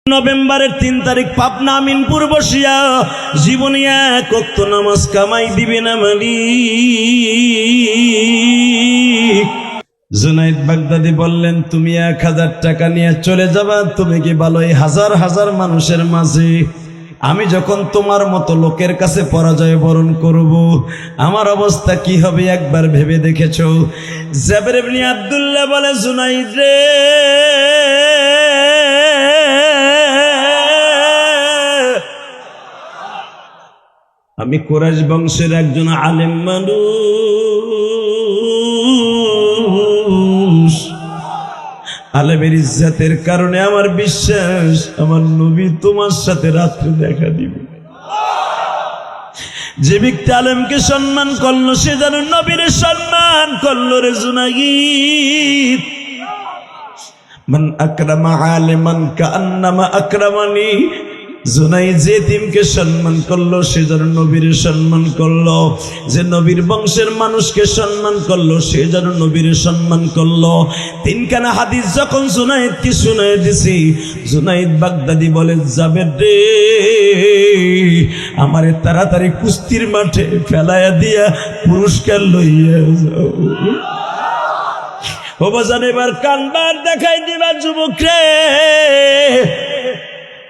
নভেম্বরের 3 তারিখ পাবনা আমিনপুর বসিয়া জীবনে এক ওয়াক্ত নামাজ কামাই দিবে না মালিক। জুনাইদ বাগদাদি বললেন, তুমি 1000 টাকা নিয়ে চলে যাবা, তুমি কি ভালো এই হাজার হাজার মানুষের মাঝে আমি যখন তোমার মতো লোকের কাছে পরাজয় বরণ করব, আমার অবস্থা কি হবে একবার ভেবে দেখেছো? জাবের ইবনে আব্দুল্লাহ বলে, জুনাইদ রে, আমি কুরাইশ বংশের একজন আলেম মানুষ, আলেমের ইজ্জতের কারণে আমার বিশ্বাস আমার নবী তোমার সাথে রাত্রে দেখা দিবে। যে ব্যক্তি আলেমকে সম্মান করলো সে যেন নবীর সম্মান করলো রে জুনাইদ। মান আকরামা আলিমান কাআন্নামা আকরামানি। জুনাইদ যে এতিমকে সম্মান করলো সে যেন নবীর সম্মান করলো, যে নবীর বংশের মানুষকে সম্মান করলো সে যেন নবীর সম্মান করলো। 3খানা হাদিস যখন জুনাইদকে শুনায় দিছি, জুনাইদ বাগদাদি বলে, জাবের রে, আমারে তাড়াতাড়ি কুস্তির মাঠে ফেলাইয়া দিয়া পুরস্কার লইয়া যাও। ও বাজান, এবার কানবার দেখাই দিবা যুবক রে।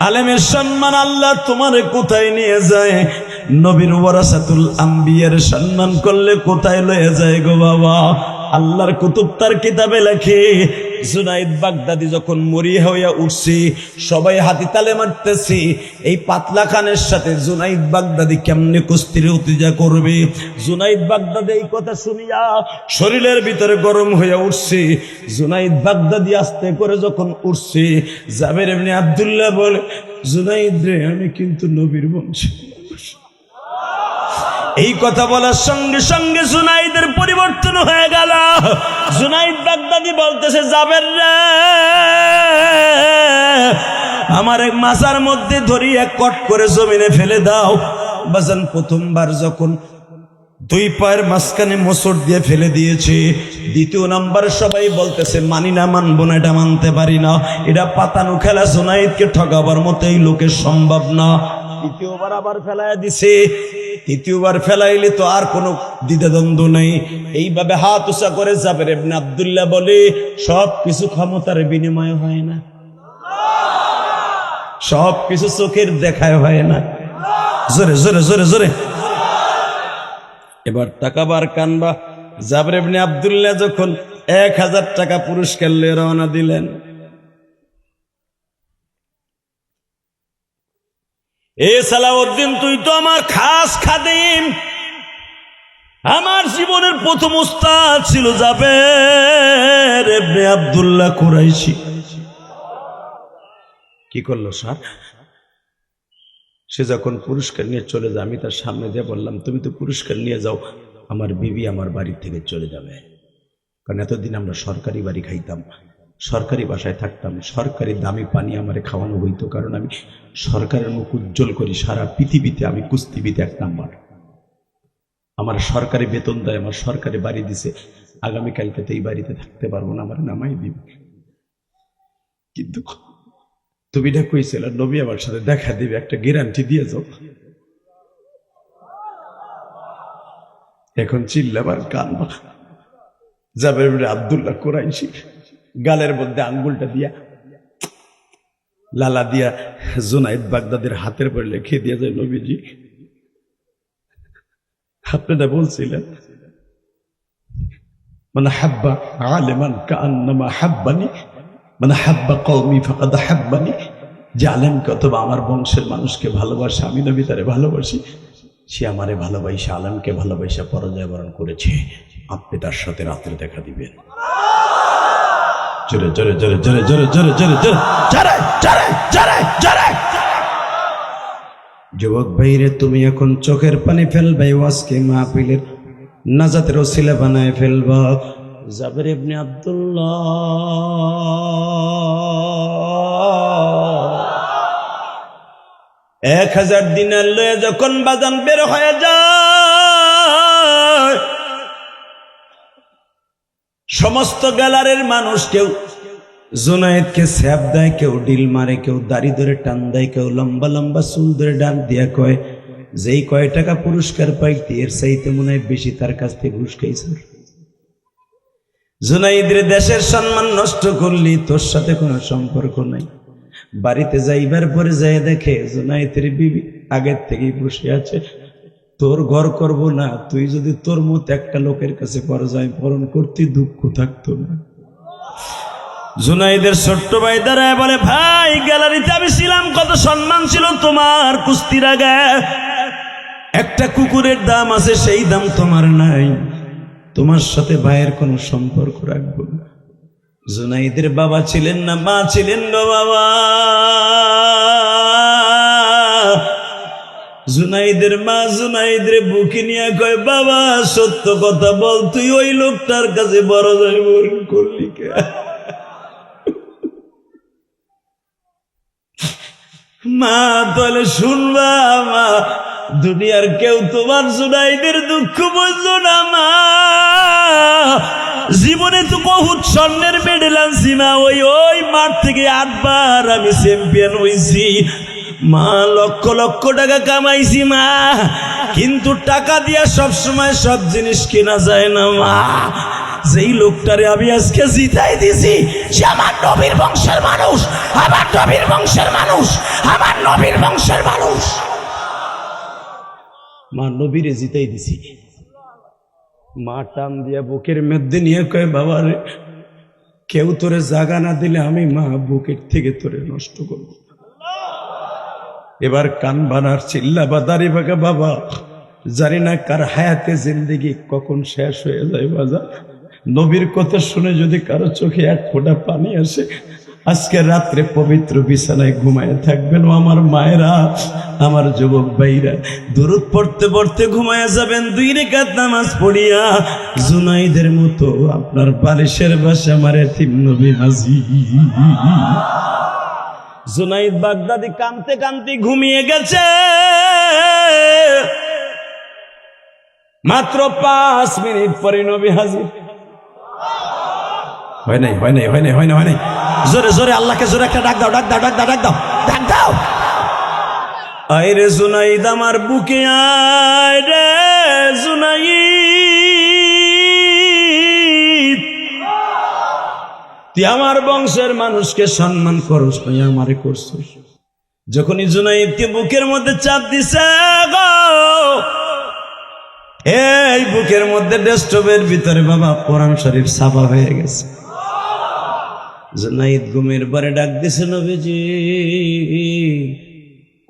আলেমের সম্মান আল্লাহ তোমারে কোথায় নিয়ে যায়? নবীর ওয়ারাসাতুল আম্বিয়ার সম্মান করলে কোথায় লয়ে যায় গো বাবা? আল্লাহর কুতুব তার কিতাবে লেখে, জুনাইদ বাগদাদি যখন মরিয়া হইয়া উঠছে, সবাই হাতি তালে মারতেছে, এই পাতলা খানের সাথে জুনাইদ বাগদাদি কেমনে কুস্তির উত্তেজনা করবে। জুনাইদ বাগদাদি এই কথা শুনিয়া শরীরের ভিতরে গরম হইয়া উঠছে। জুনাইদ বাগদাদি আস্তে করে যখন উঠছে, জাবের ইবনে আব্দুল্লাহ বলে, জুনাইদ রে, আমি কিন্তু নবীর বংশ। এই কথা বলার সঙ্গে সঙ্গে জুনাইদের পরিবর্তন হয়ে গেল। জুনাইদ বাগদাদি বলতেছে, জাবের রে, আমার এক মাজার মধ্যে ধরিয়ে কট করে জমিনে ফেলে দাও। বাজান, প্রথমবার যখন 2 পায়ের মাঝখানে মোচড় দিয়ে ফেলে দিয়েছে, দ্বিতীয় নাম্বার সবাই বলতেছে, মানি না, মানবো না, এটা মানতে পারি না, এটা পাতানো খেলা, জুনাইদকে ঠকাবার মতো এই লোকের সম্ভব না। তৃতীয়বার আবার ফেলাইয়া দিছে। তৃতীয়বার ফেলাইলে তো আর কোনো দ্বিধাদ্বন্দ্ব নেই। এইভাবে হাত উঁচা করে জাবের ইবনে আব্দুল্লাহ বলে, সব কিছু ক্ষমতার বিনিময় হয় না, সব কিছু চোখের দেখায় হয় না। জোরে জোরে জোরে জোরে এবার টাকাবার কানবা। জাবের ইবনে আব্দুল্লাহ যখন 1000 টাকা পুরস্কার নিয়ে রওনা দিলেন, এ সালাউদ্দিন, তুই তো আমার খাস খাদিম, আমার জীবনের প্রথম উস্তাদ ছিল জাবের ইবনে আব্দুল্লাহ কুরাইশি। কি করলো স্যার? সে যখন পুরস্কার নিয়ে চলে যায়, আমি তার সামনে দিয়ে বললাম, তুমি তো পুরস্কার নিয়ে যাও, আমার বিবি আমার বাড়ি থেকে চলে যাবে। কারণ এতদিন আমরা সরকারি বাড়ি খাইতাম, সরকারি বাসায় থাকতাম, সরকারি দামি পানি আমারে খাওয়ানো হইতো, কারণ আমি সরকারের মুখ উজ্জ্বল করি সারা পৃথিবীতে। আমি কুস্তিবিদ 1 নাম্বার, আমার সরকারি বেতন দেয়, আমার সরকারি বাড়ি দিছে। আগামীকালকে তো এই বাড়িতে থাকতে পারবো না, আমার নামাই দিবে। কিন্তু তুমি না কইছিল নবী আমার সাথে দেখা দিবে, একটা গ্যারান্টি দিয়ে যাও। এখন চিল্লাবার কানবা। জাবের ইবনে আব্দুল্লাহ কুরাইশি গালের মধ্যে আঙ্গুলটা দিয়া, লালা দিয়া জুনাইদ বাগদাদের হাতের পরে লিখে দিয়ে যায়, নবীজি, আপনারা বলছিলেন, মান হাব্বা আলিমান কাআন্নামা হাব্বানি, মান হাব্বা কওমি ফাকাদ হাব্বানি। যে আলেমকে অথবা আমার বংশের মানুষকে ভালোবাসে, আমি নবী তারে ভালোবাসি, সে আমারে ভালোবাসে, আলেমকে ভালোবাসা পরাজয় বরণ করেছে, আপনি তার সাথে রাত্রে দেখা দিবেন। জোরে জোরে জোরে জোরে জোরে জোরে জোরে জোরে জোরে জোরে জোরে জোরে। যুবক ভাইরে, তুমি এখন চোখের পানি ফেলবে, আজকে মাহফিলের নাজাতের ওসিলা বানায় ফেলবা। জাবের ইবনে আব্দুল্লাহ 1000 দিনার লয়ে যখন বাজান বের হয়ে যায়, সমস্ত গ্যালারির মানুষ কেউ জুনায়েদকে স্যাপ দেয়, কেউ ডিল মারে, কেউ দাড়ি ধরে টান দেয়, কেউ লম্বা লম্বা চুল ধরে ডান দিয়া কয় যেই কয় টাকা পুরস্কার পাইতে এর চাইতে মনে হয় বেশি তার কাছ থেকে ঘুষ খাইছে। জুনাইদের দেশের সম্মান নষ্ট করলি, তোর সাথে কোনো সম্পর্ক নাই। বাড়িতে যাইবার পরে যাই দেখে জুনাইদের বিবি আগের থেকেই বসে আছে, তোর ঘর করব না, তুই যদি তোর মতো একটা লোকের কাছে পরাজয় বরণ করতি দুঃখ থাকতো না। জুনাইদের ছোট্ট ভাই দাঁড়ায় বলে, ভাই গ্যালারিতে আমি ছিলাম, কত সম্মান ছিল তোমার কুস্তির আগে, একটা কুকুরের দাম আছে সেই দাম তোমার নাই, তোমার সাথে ভাইয়ের কোনো সম্পর্ক রাখবো না। জুনাইদের বাবা ছিলেন না, মা ছিলেন গো বাবা। জুনাইদের মা জুনাইদের বুকে নিয়ে কয়, বাবা সত্য কথা বল, তুই ওই লোকটার কাছে বড় যাই বরণ করলি কে? মা তাহলে শুনবা মা, দুনিয়ার কেউ তোমার জুনাইদের দুঃখ বুঝলো না মা। জীবনে তো বহুত স্বর্ণের মেডেল আনছি মা, ওই মাঠ থেকে 8 বার আমি চ্যাম্পিয়ন হয়েছি মা, লক্ষ লক্ষ টাকা কামাইছি মা, কিন্তু টাকা দিয়া সব সময় সব জিনিস কেনা যায় না মা। যেই লোকটারে আমি আজকে জিতাই দিছি সে আমার নবীর বংশের মানুষ, আমার নবীর বংশের মানুষ, আমার নবীর বংশের মানুষ। মা নবীরে জিতাই দিছি। মা টান দিয়া বুকের মধ্যে নিয়ে কয়, বাবা রে, কেউ তোরে জাগা না দিলে আমি মা বুকের থেকে তোরে নষ্ট করব। এবার কান বানার চিল্লা বা দাড়ি বাঁকা, বাবা জানি না কার হায়াতে জিন্দেগি কখন শেষ হয়ে যায় বাজা, নবীর কথা শুনে যদি কারো চোখে এক ফোঁটা পানি আসে, আজকে রাত্রে পবিত্র বিছানায় ঘুমায় থাকবেন। ও আমার মায়েরা, আমার যুবক ভাইরা, দুরূদ পড়তে পড়তে ঘুমায় যাবেন 2 রাকাত নামাজ পড়িয়া, জুনাইদের মতো আপনার বালিশের পাশে আমার এতিম নবী হাজির। জুনাইদ বাগদাদি কাঁদতে কাঁদতে ঘুমিয়ে গেছে। মাত্র 5 মিনিট পরে নবী হাজির। হয় নাই, হয় নাই, হয় নাই, হয় না, হয় নাই। জোরে জোরে আল্লাহকে জোরে একটা ডাক দাও, ডাক দাও, ডাক দাও, ডাক দাও, ডাক দাও। আয় রে জুনাইদ আমার বুকে আয় রে জুনাইদ, তুই আমার বংশের মানুষকে সম্মান করস তুই আমারে করছিস। যখনই জুনাইদকে বুকের মধ্যে চাপ দিছে গো, এই বুকের মধ্যে ডেস্কটপের ভিতরে বাবা কোরআন শরীফ ছাপা হয়ে গেছে। জুনাইদ ঘুমের পরে ডাক দিছে, নবীজি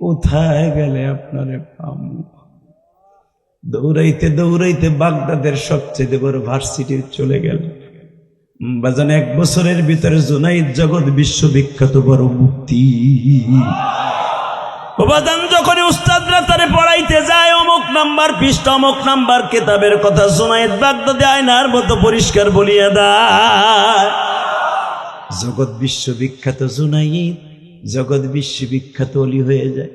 কোথায় গেলে আপনারে পাবো? দৌড়াইতে দৌড়াইতে বাগদাদের সবচেয়ে বড় ভার্সিটি চলে গেল। বাজান 1 বছরের ভিতরে জুনাইদ জগৎ বিশ্ববিখ্যাত বড় মুক্তি। বাজান যখন উস্তাদরা তারে পড়াইতে যায়, অমুক নাম্বার পৃষ্ঠা, অমুক নাম্বার কিতাবের কথা জুনাইদ বাগদাদে আয়নার মতো পরিষ্কার বলিয়া দেয়। জগৎ বিশ্ববিখ্যাত জুনাইদ জগৎ বিশ্ববিখ্যাত অলি হয়ে যায়।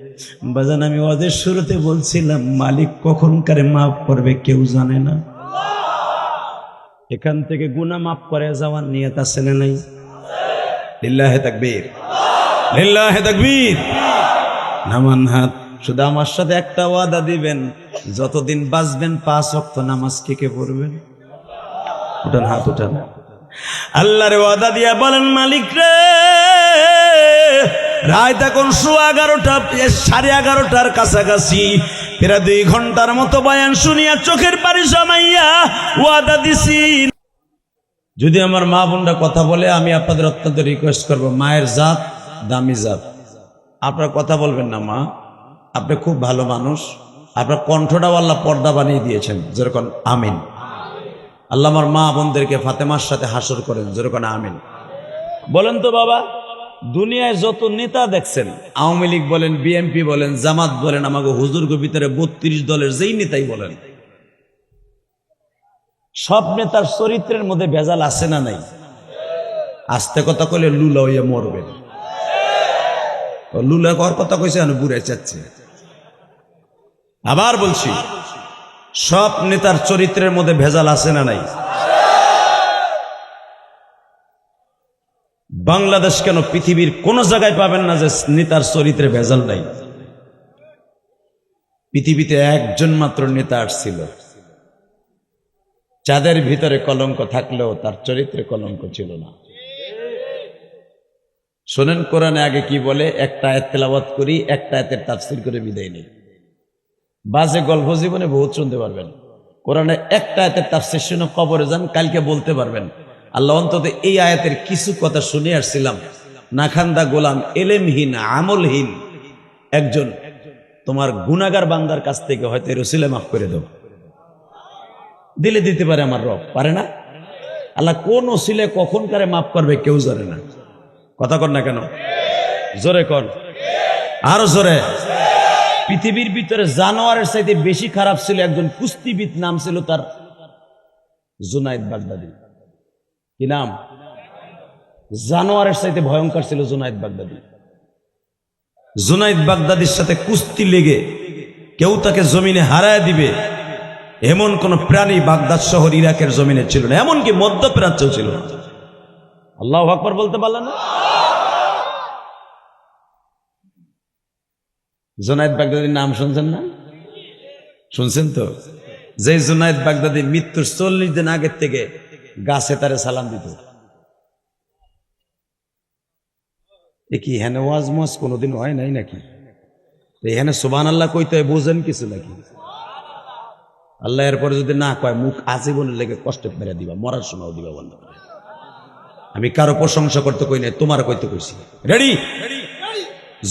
বাজান আমি ওদের শুরুতে বলছিলাম, মালিক কখন কারে মাফ করবে কেউ জানে না। এখান থেকে গুনাহ মাফ করে যাওয়ার নিয়ত আছে না নাই? লিল্লাহে তাকবীর, লিল্লাহে তাকবীর। নামান হাত। শুধু আমার সাথে একটা ওয়াদা দিবেন, যতদিন বাঁচবেন 5 ওয়াক্ত নামাজ কে কে পড়বেন? উঠান হাত, উঠান। আল্লাহর ওয়াদা দিয়া বলেন, মালিক রে, রাত এখন 11:30, 11:30টার কাছাকাছি, প্রায় 2 ঘন্টার মতো বয়ান শুনিয়া চোখের পানি জমাইয়া ওয়াদা দিছি। যদি আমার মা বোনরা কথা বলে, আমি আপনাদের অত্যন্ত রিকোয়েস্ট করব, মায়ের জাত দামি জাত, আপনারা কথা বলবেন না। মা, আপনি খুব ভালো মানুষ, আপনার কণ্ঠটাও আল্লাহ পর্দা বানিয়ে দিয়েছেন, যেরকম আমিন। আল্লাহ আমার মা বোনদেরকে ফাতেমার সাথে হাসর করেন, যেরকম আমিন। বলেন তো বাবা, দুনিয়ায় যত নেতা দেখছেন, আওয়ামী লীগ বলেন, বিএনপি বলেন, জামাত বলেন, আমাকে হুজুরকে ভিতরে 32 দলের যেই নেতাই বলেন, সব নেতার চরিত্রের মধ্যে ভেজাল আছে না নাই? আস্তে কথা কইলে লুলা হইয়া মরবেন। লুলা কর কথা কইছে, আমি বুড়ে চাচ্ছি। আবার বলছি, সব নেতার চরিত্রের মধ্যে ভেজাল আছে না নাই? বাংলাদেশ কেন, পৃথিবীর কোন জায়গায় পাবেন না যে নেতার চরিত্রে ভেজাল নাই। পৃথিবীতে একজন মাত্র নেতা আসছিল, যাদের ভিতরে কলঙ্ক থাকলেও তার চরিত্রে কলঙ্ক ছিল না। শোনেন কোরআনে আগে কি বলে, একটা আয়াত তেলাওয়াত করি, একটা আয়াতের তাফসীর করে বিদায় নেই। বাজে গল্প জীবনে বহুত শুনতে পারবেন, কোরআনে একটা আয়াতের তাফসীর শুনে কবরে যান, কালকে বলতে পারবেন আল্লাহ অন্তত এই আয়াতের কিছু কথা শুনে আসছিলাম। নাখান্দা গোলাম, এলেমহীন, আমলহীন একজন তোমার গুনাহগার বান্দার কাছ থেকে হয়তো রসিলে মাফ করে দাও, দিলে দিতে পারে আমার রব, পারে না? আল্লাহ কোন ওসিলে কখন কারে মাফ করবে কেউ জানে না। কথা কর না কেন, জোরে কর, আরো জোরে। পৃথিবীর ভিতরে জানোয়ারের চাইতে বেশি খারাপ ছিল একজন কুস্তিবিদ, নাম ছিল তার জুনায়েদ বাগদাদি। কি নাম? জানোয়ারের চাইতে ভয়ঙ্কর ছিল জুনায়েদ বাগদাদি। জুনায়েদ বাগদাদির সাথে কুস্তি লেগে কেউ তাকে জমিনে হারায় দিবে এমন কোন প্রাণী বাগদাদ শহর ইরাকের জমিনে ছিল না, এমনকি মধ্যপ্রাচ্যও ছিল না। আল্লাহু আকবার বলতে পারলেন না? জুনায়েদ বাগদাদির নাম শুনছেন না? শুনছেন তো? যে জুনায়েদ বাগদাদি মৃত্যুর 40 দিন আগের থেকে গাছে তারে সালাম দিত। এ কি হেন ওয়াজ মজ কোনোদিন হয় নাই নাকি? এখানে সুবহানাল্লাহ কইতে হয়, বুঝেন কিছু নাকি? আল্লাহ এরপরে যদি না কয়, মুখ আজীবনের লেগে কষ্টে মেরে দিবা, মরার সময়ও দিবা বন্ধ করে। আমি কারো প্রশংসা করতে কই নাই, তোমার কইতে কইছি। রেডি?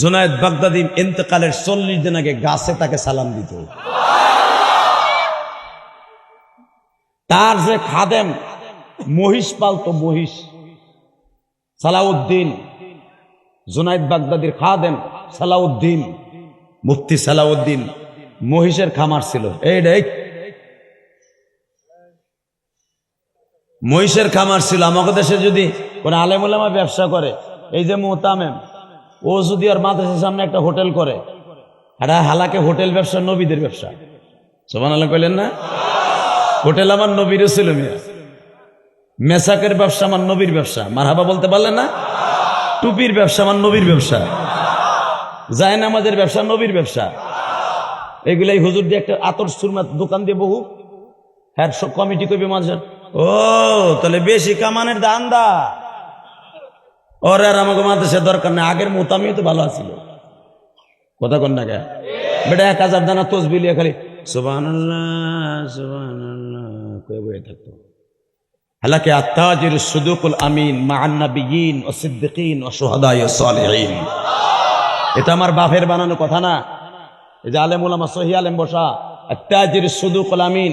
জুনায়েদ বাগদাদি ইন্তেকালের 40 দিন আগে গাছে তাকে সালাম দিত। তার যে খাদেম মহিষ পালতো, মহিষ, সালাউদ্দিন, জুনায়েদ বাগদাদির খাদেম সালাউদ্দিন, মুফতি সালাউদ্দিন, মহিষের খামার ছিল। এই মহিষের খামার ছিল। আমাদের দেশে যদি কোন আলেম ওলামা ব্যবসা করে, এই যে মুহতামেম, ও যদি আর মাদ্রাসার সামনে একটা হোটেল করে, এটা হালাকে হোটেল ব্যবসা নবীদের ব্যবসা। সুবহানাল্লাহ কইলেন না? হোটেল আমার নবীর ছিল, মেসাকের ব্যবসা আমার নবীর ব্যবসা, মারহাবা বলতে পারলেন না? টুপির ব্যবসা আমার নবীর ব্যবসা, জায়নামাজের ব্যবসা নবীর ব্যবসা। এগুলাই হুজুর দিয়ে একটা আতর সুরমা দোকান দিয়ে বহু হ্যাঁ কমিটি করবে মাঝে। ও তাহলে বেশি কামানের দান্দা ওর, আর আমাকে মাদ্রাসার দরকার নেই। আগের মোতামিও তো ভালো আছিল। কথা কন না কে বেটা, 1000 দানা তসবিহ লিয়ে খালি সুবহানাল্লাহ সুবহানাল্লাহ কয়ে বয়ে থাকতো। হালাকে আত্তাজির সুদুকুল আমিন মা'আন নাবিয়িন ওয়া সিদ্দিকিন ওয়া শুহাদায়ে ওয়া সালিহিন। এটা আমার বাপের বানানো কথা না। এই যে আলেম ওলামা সহি আলেম বসা, আত্তাজির সুদুকুল আমিন,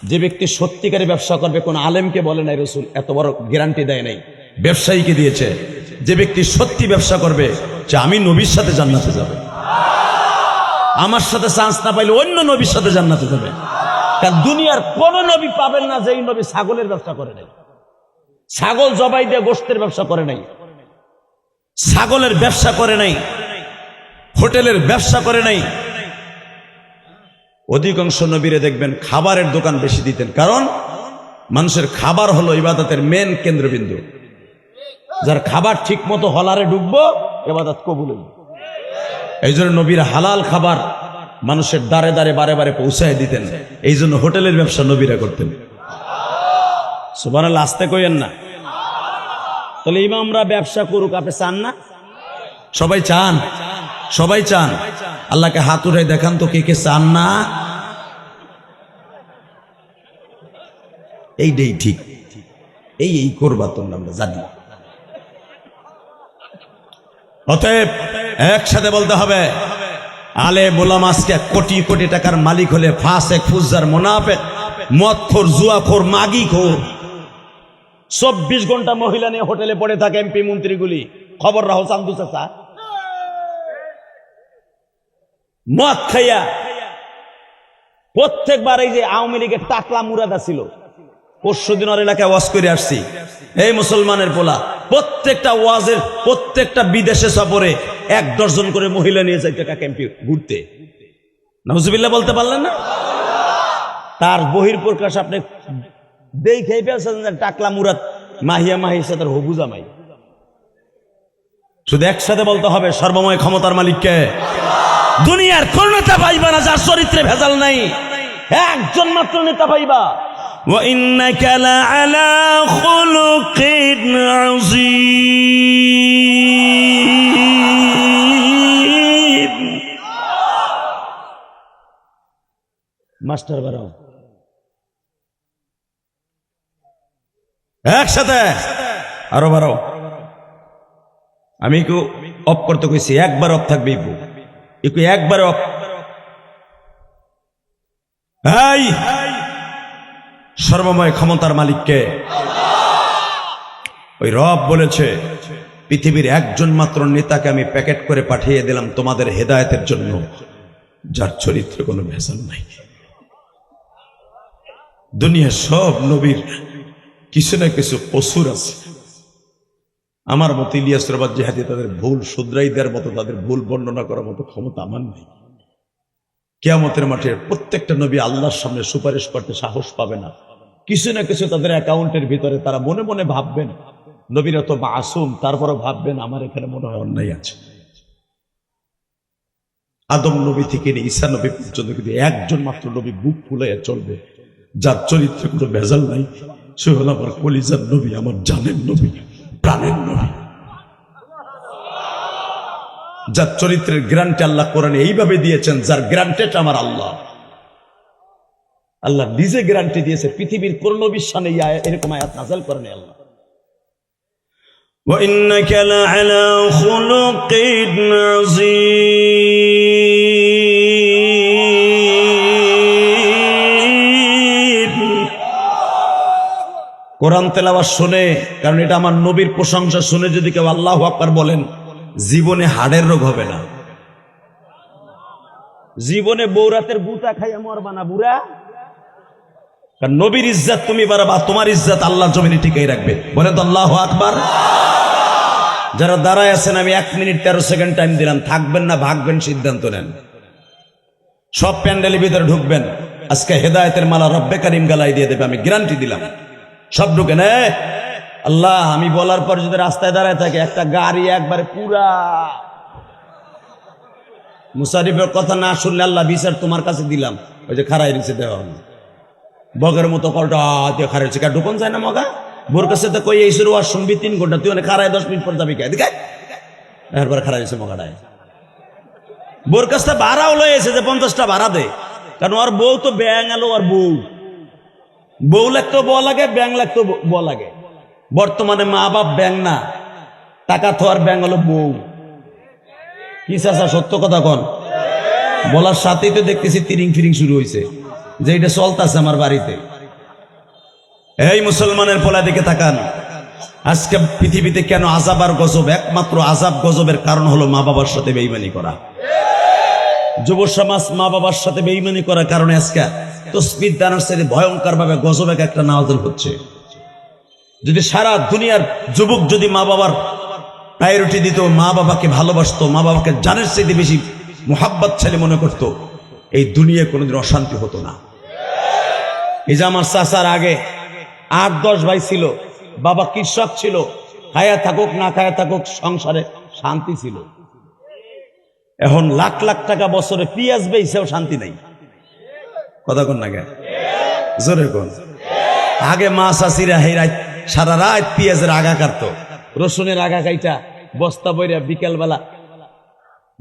যে ব্যক্তি সত্যিকারে ব্যবসা করবে, কোন আলেমকে বলে নাই রাসূল, এত বড় গ্যারান্টি দেয় নাই, ব্যবসায়ীকে দিয়েছে। যে ব্যক্তি সত্যি ব্যবসা করবে যে আমি নবীর সাথে জান্নাতে যাবে, আমার সাথে চান্স না পাইলে অন্য নবীর সাথে জান্নাতে যাবে। কারণ দুনিয়ার কোন নবী পাবেন না যেই নবী ছাগলের ব্যবসা করে নাই, ছাগল জবাই দিয়ে গোশতের ব্যবসা করে নাই, ছাগলের ব্যবসা করে নাই, হোটেলের ব্যবসা করে নাই। অধিকাংশ নবীরে দেখবেন খাবারের দোকান বেশি দিতেন, কারণ মানুষের খাবার হলো ইবাদতের মেন কেন্দ্রবিন্দু। যার খাবার ঠিক মতো হলারে ঢুকবো, ইবাদত কবুল হইবে। এই জন্য নবীরা হালাল খাবার মানুষের দ্বারে দ্বারে বারে বারে পৌঁছায় দিতেন। এই জন্য হোটেলের ব্যবসা নবীরা করতেন। সুবহানাল্লাহ, আসতে কইেন না। তাহলে ইমামরা ব্যবসা করুক, আপনি চান না? সবাই চান, সবাই চান। আল্লাহকে হাত উঠাই দেখান তো কে কে চান না। এইটাই ঠিক, এই করবা তোমরা, আমরা জানি। অতএব একসাথে বলতে হবে, আলেম ওলামা আজকে কোটি কোটি টাকার মালিক হলে ফাসেক, ফুজ্জার, মুনাফিক, মদখোর, জুয়াখোর, মাগিখোর, 24 ঘন্টা মহিলা নিয়ে হোটেলে পড়ে থাকে এমপি মন্ত্রীগুলি। খবর রাখো চান্দু চাচা, মদ খাইয়া প্রত্যেকবার। এই যে আওয়ামী লীগের টাকলা মুরাদা ছিল, পরশুদিন ওর এলাকায় ওয়াজ করে আসছি। এই মুসলমানের পোলা প্রত্যেকটা ওয়াজের, প্রত্যেকটা বিদেশে সফরে 1-10 জন করে মহিলা নিয়ে যায় টাকা ক্যাম্পে ঘুরতে। নাউজুবিল্লাহ বলতে পারলেন না? তার বহির্প্রকাশ আপনি দেখেই পেয়েছেন, টাকলা মুরাদ মাহিয়া মাহির সাথে হবু জামাই। শুধু একসাথে বলতে হবে সর্বময় ক্ষমতার মালিককে। দুনিয়ার কোন নেতা পাইবা না যার চরিত্রে ভেজাল নাই, একজন মাত্র নেতা পাইবা। ওয়া ইন্নাকা লাআলা খুলুকিন আযীম। মাস্টার বাড়াও একসাথে, আরো বাড়াও। আমি একটু অফ করতে কইছি, একবার অফ থাকবে একটু একবার অফ। এই সর্বময় ক্ষমতার মালিককে। ওই রব বলেছে পৃথিবীর একজন মাত্র নেতাকে আমি প্যাকেট করে পাঠিয়ে দিলাম তোমাদের হেদায়েতের জন্য, যার চরিত্রে কোনো ভেজাল নাই। দুনিয়ার সব নবীর কিছু না কিছু কসুর আছে। আমার মতো ইলিয়াস রবাদ জিহাদি তাদের ভুল শুধরাই দেওয়ার মতো, তাদের ভুল বর্ণনা করার মতো ক্ষমতা আমার নেই। কিয়ামতের মাঠে প্রত্যেকটা নবী আল্লাহর সামনে সুপারিশ করতে সাহস পাবে না। কিছু না কিছু তাদের অ্যাকাউন্টের ভিতরে তারা মনে মনে ভাববেন, নবীরা তো মাসুম, তারপরও ভাববেন আমার এখানে মনে হয় অন্যায় আছে। আদম নবী থেকে নিয়ে ঈসা নবী পর্যন্ত কিন্তু একজন মাত্র নবী বুক ফুলাইয়া চলবে, যার চরিত্রে কোনো ভেজাল নাই। সে হল আমার কলিজার নবী, আমার জানের নবী, প্রাণের নবী, যার চরিত্রের গ্যারান্টি আল্লাহ কোরআনে এইভাবে দিয়েছেন, যার গ্যারান্টেড আমার আল্লাহ। আল্লাহ নিজে গ্যারান্টি দিয়েছে, পৃথিবীর কোন নবীর সামনে এরকম আয়াত নাযিল করেন আল্লাহ। ওয়া ইন্নাকা লাআলা খুলুকিন আযীম। কোরআন তেলাওয়াত শুনে, কারণ এটা আমার নবীর প্রশংসা শুনে যদি কেউ আল্লাহু আকবার বলেন, জীবনে হাড়ের রোগ হবে না। জীবনে বৌরাতের বুতা খাইয়া মরবা না বুড়া। কারণ নবীর ইজ্জত তুমি বাড়াবা, তোমার ইজ্জত আল্লাহর জমিনে টিকাই রাখবে। বলেন তো আল্লাহু আকবার। যারা দাঁড়ায় আছেন, আমি 1 মিনিট 13 সেকেন্ড টাইম দিলাম, থাকবেন না ভাগবেন সিদ্ধান্ত নেন। সব প্যান্ডেলের ভিতরে ঢুকবেন, আজকে হেদায়েতের মালা রব্বে কারিম গালাই দিয়ে দেবে, আমি গ্যারান্টি দিলাম। সব ঢুকেন। আল্লাহ আমি বলার পর যদি রাস্তায় দাঁড়ায় থাকে একটা গাড়ি একবারে পুরা মুসারিফের কথা না শুনলে আল্লাহ বিচার তোমার কাছে দিলাম। ওই যে খারাই নিচে দেওয়া বগের মতো কলটা দিয়ে খারাইছে, কা ঢুকন যায় না মগা। বোর কাছে তো কই এই শুরু আর শুনবি 3 ঘন্টা, তুই অনেক খারাই 10 মিনিট পর যাবি কে দিকে। এরপর খারাইছে মগাটায়, বোর কাছে ভাড়াও লয়েছে যে 50টা ভাড়া দে, কারণ ওর বউ তো ব্যাং এলো, আর বউ লাগতো বউ লাগে, ব্যাং লাগতো বউ লাগে। বর্তমানে মা বাপ ব্যাং না, টাকা তো আর ব্যাং হলো বউ। কি চাচা সত্য কথা কন? বলার সাথেই তো দেখতেছি তিরিং ফিরিং শুরু হয়েছে, যে এটা চলতেছে আমার বাড়িতে। এই মুসলমানের পোলা দিকে তাকান। আজকে পৃথিবীতে কেন আযাব আর গজব? একমাত্র আযাব গজবের কারণ হলো মা বাবার সাথে বেঈমানি করা। যুব সমাজ মা বাবার সাথে বেঈমানি করার কারণে আজকে তাসবিহ দানের সাথে ভয়ঙ্কর ভাবে গজব একটা নাযিল হচ্ছে। যদি সারা দুনিয়ার যুবক যদি মা বাবার প্রায়োরিটি দিত, মা বাবাকে ভালোবাসতো, মা বাবাকে জানের চাইতে বেশি মুহাব্বত ছেলে মনে করত, এই দুনিয়ায় কোনোদিন অশান্তি হতো না। এই যে আমার চাচার আগে 8-10 ভাই ছিল, বাবা কৃষক ছিল, খায়া থাকুক না খায়া থাকুক সংসারে শান্তি ছিল। এখন লাখ লাখ টাকা বছরে পেঁয়াজ বেচেও শান্তি নাই। কথা কোন না গে জোরে কোন? আগে মা চাষিরা সারা রাত পেঁয়াজের আগা কাটতো, রসুনের আগা কাইটা বস্তা বইরা বিকেলবেলা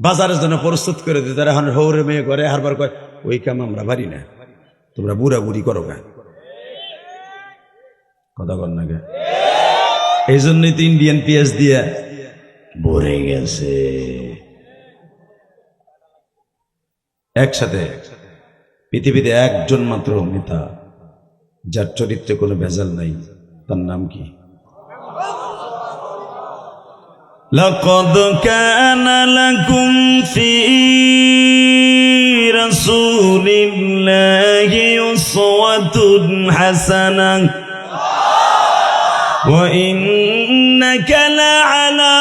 বাজারের জন্য প্রস্তুত করে দিত। এখন হৌরে মেয়ে করে হারবার কয় ওই কাম আমরা পারি না, তোমরা বুড়া বুড়ি করো গা। কথা কর না গে? এই জন্যই তো ইন্ডিয়ান পেঁয়াজ দিয়ে ভরে গেছে। একসাথে পৃথিবীতে একজন মাত্র নেতা যার চরিত্রে কোনো ভেজাল নাই, তার নাম কি? লাকাদ কানা লাকুম ফি রাসূলিল্লাহি উসওয়াতুন হাসানাহ ওয়া ইন্নাকা লাআলা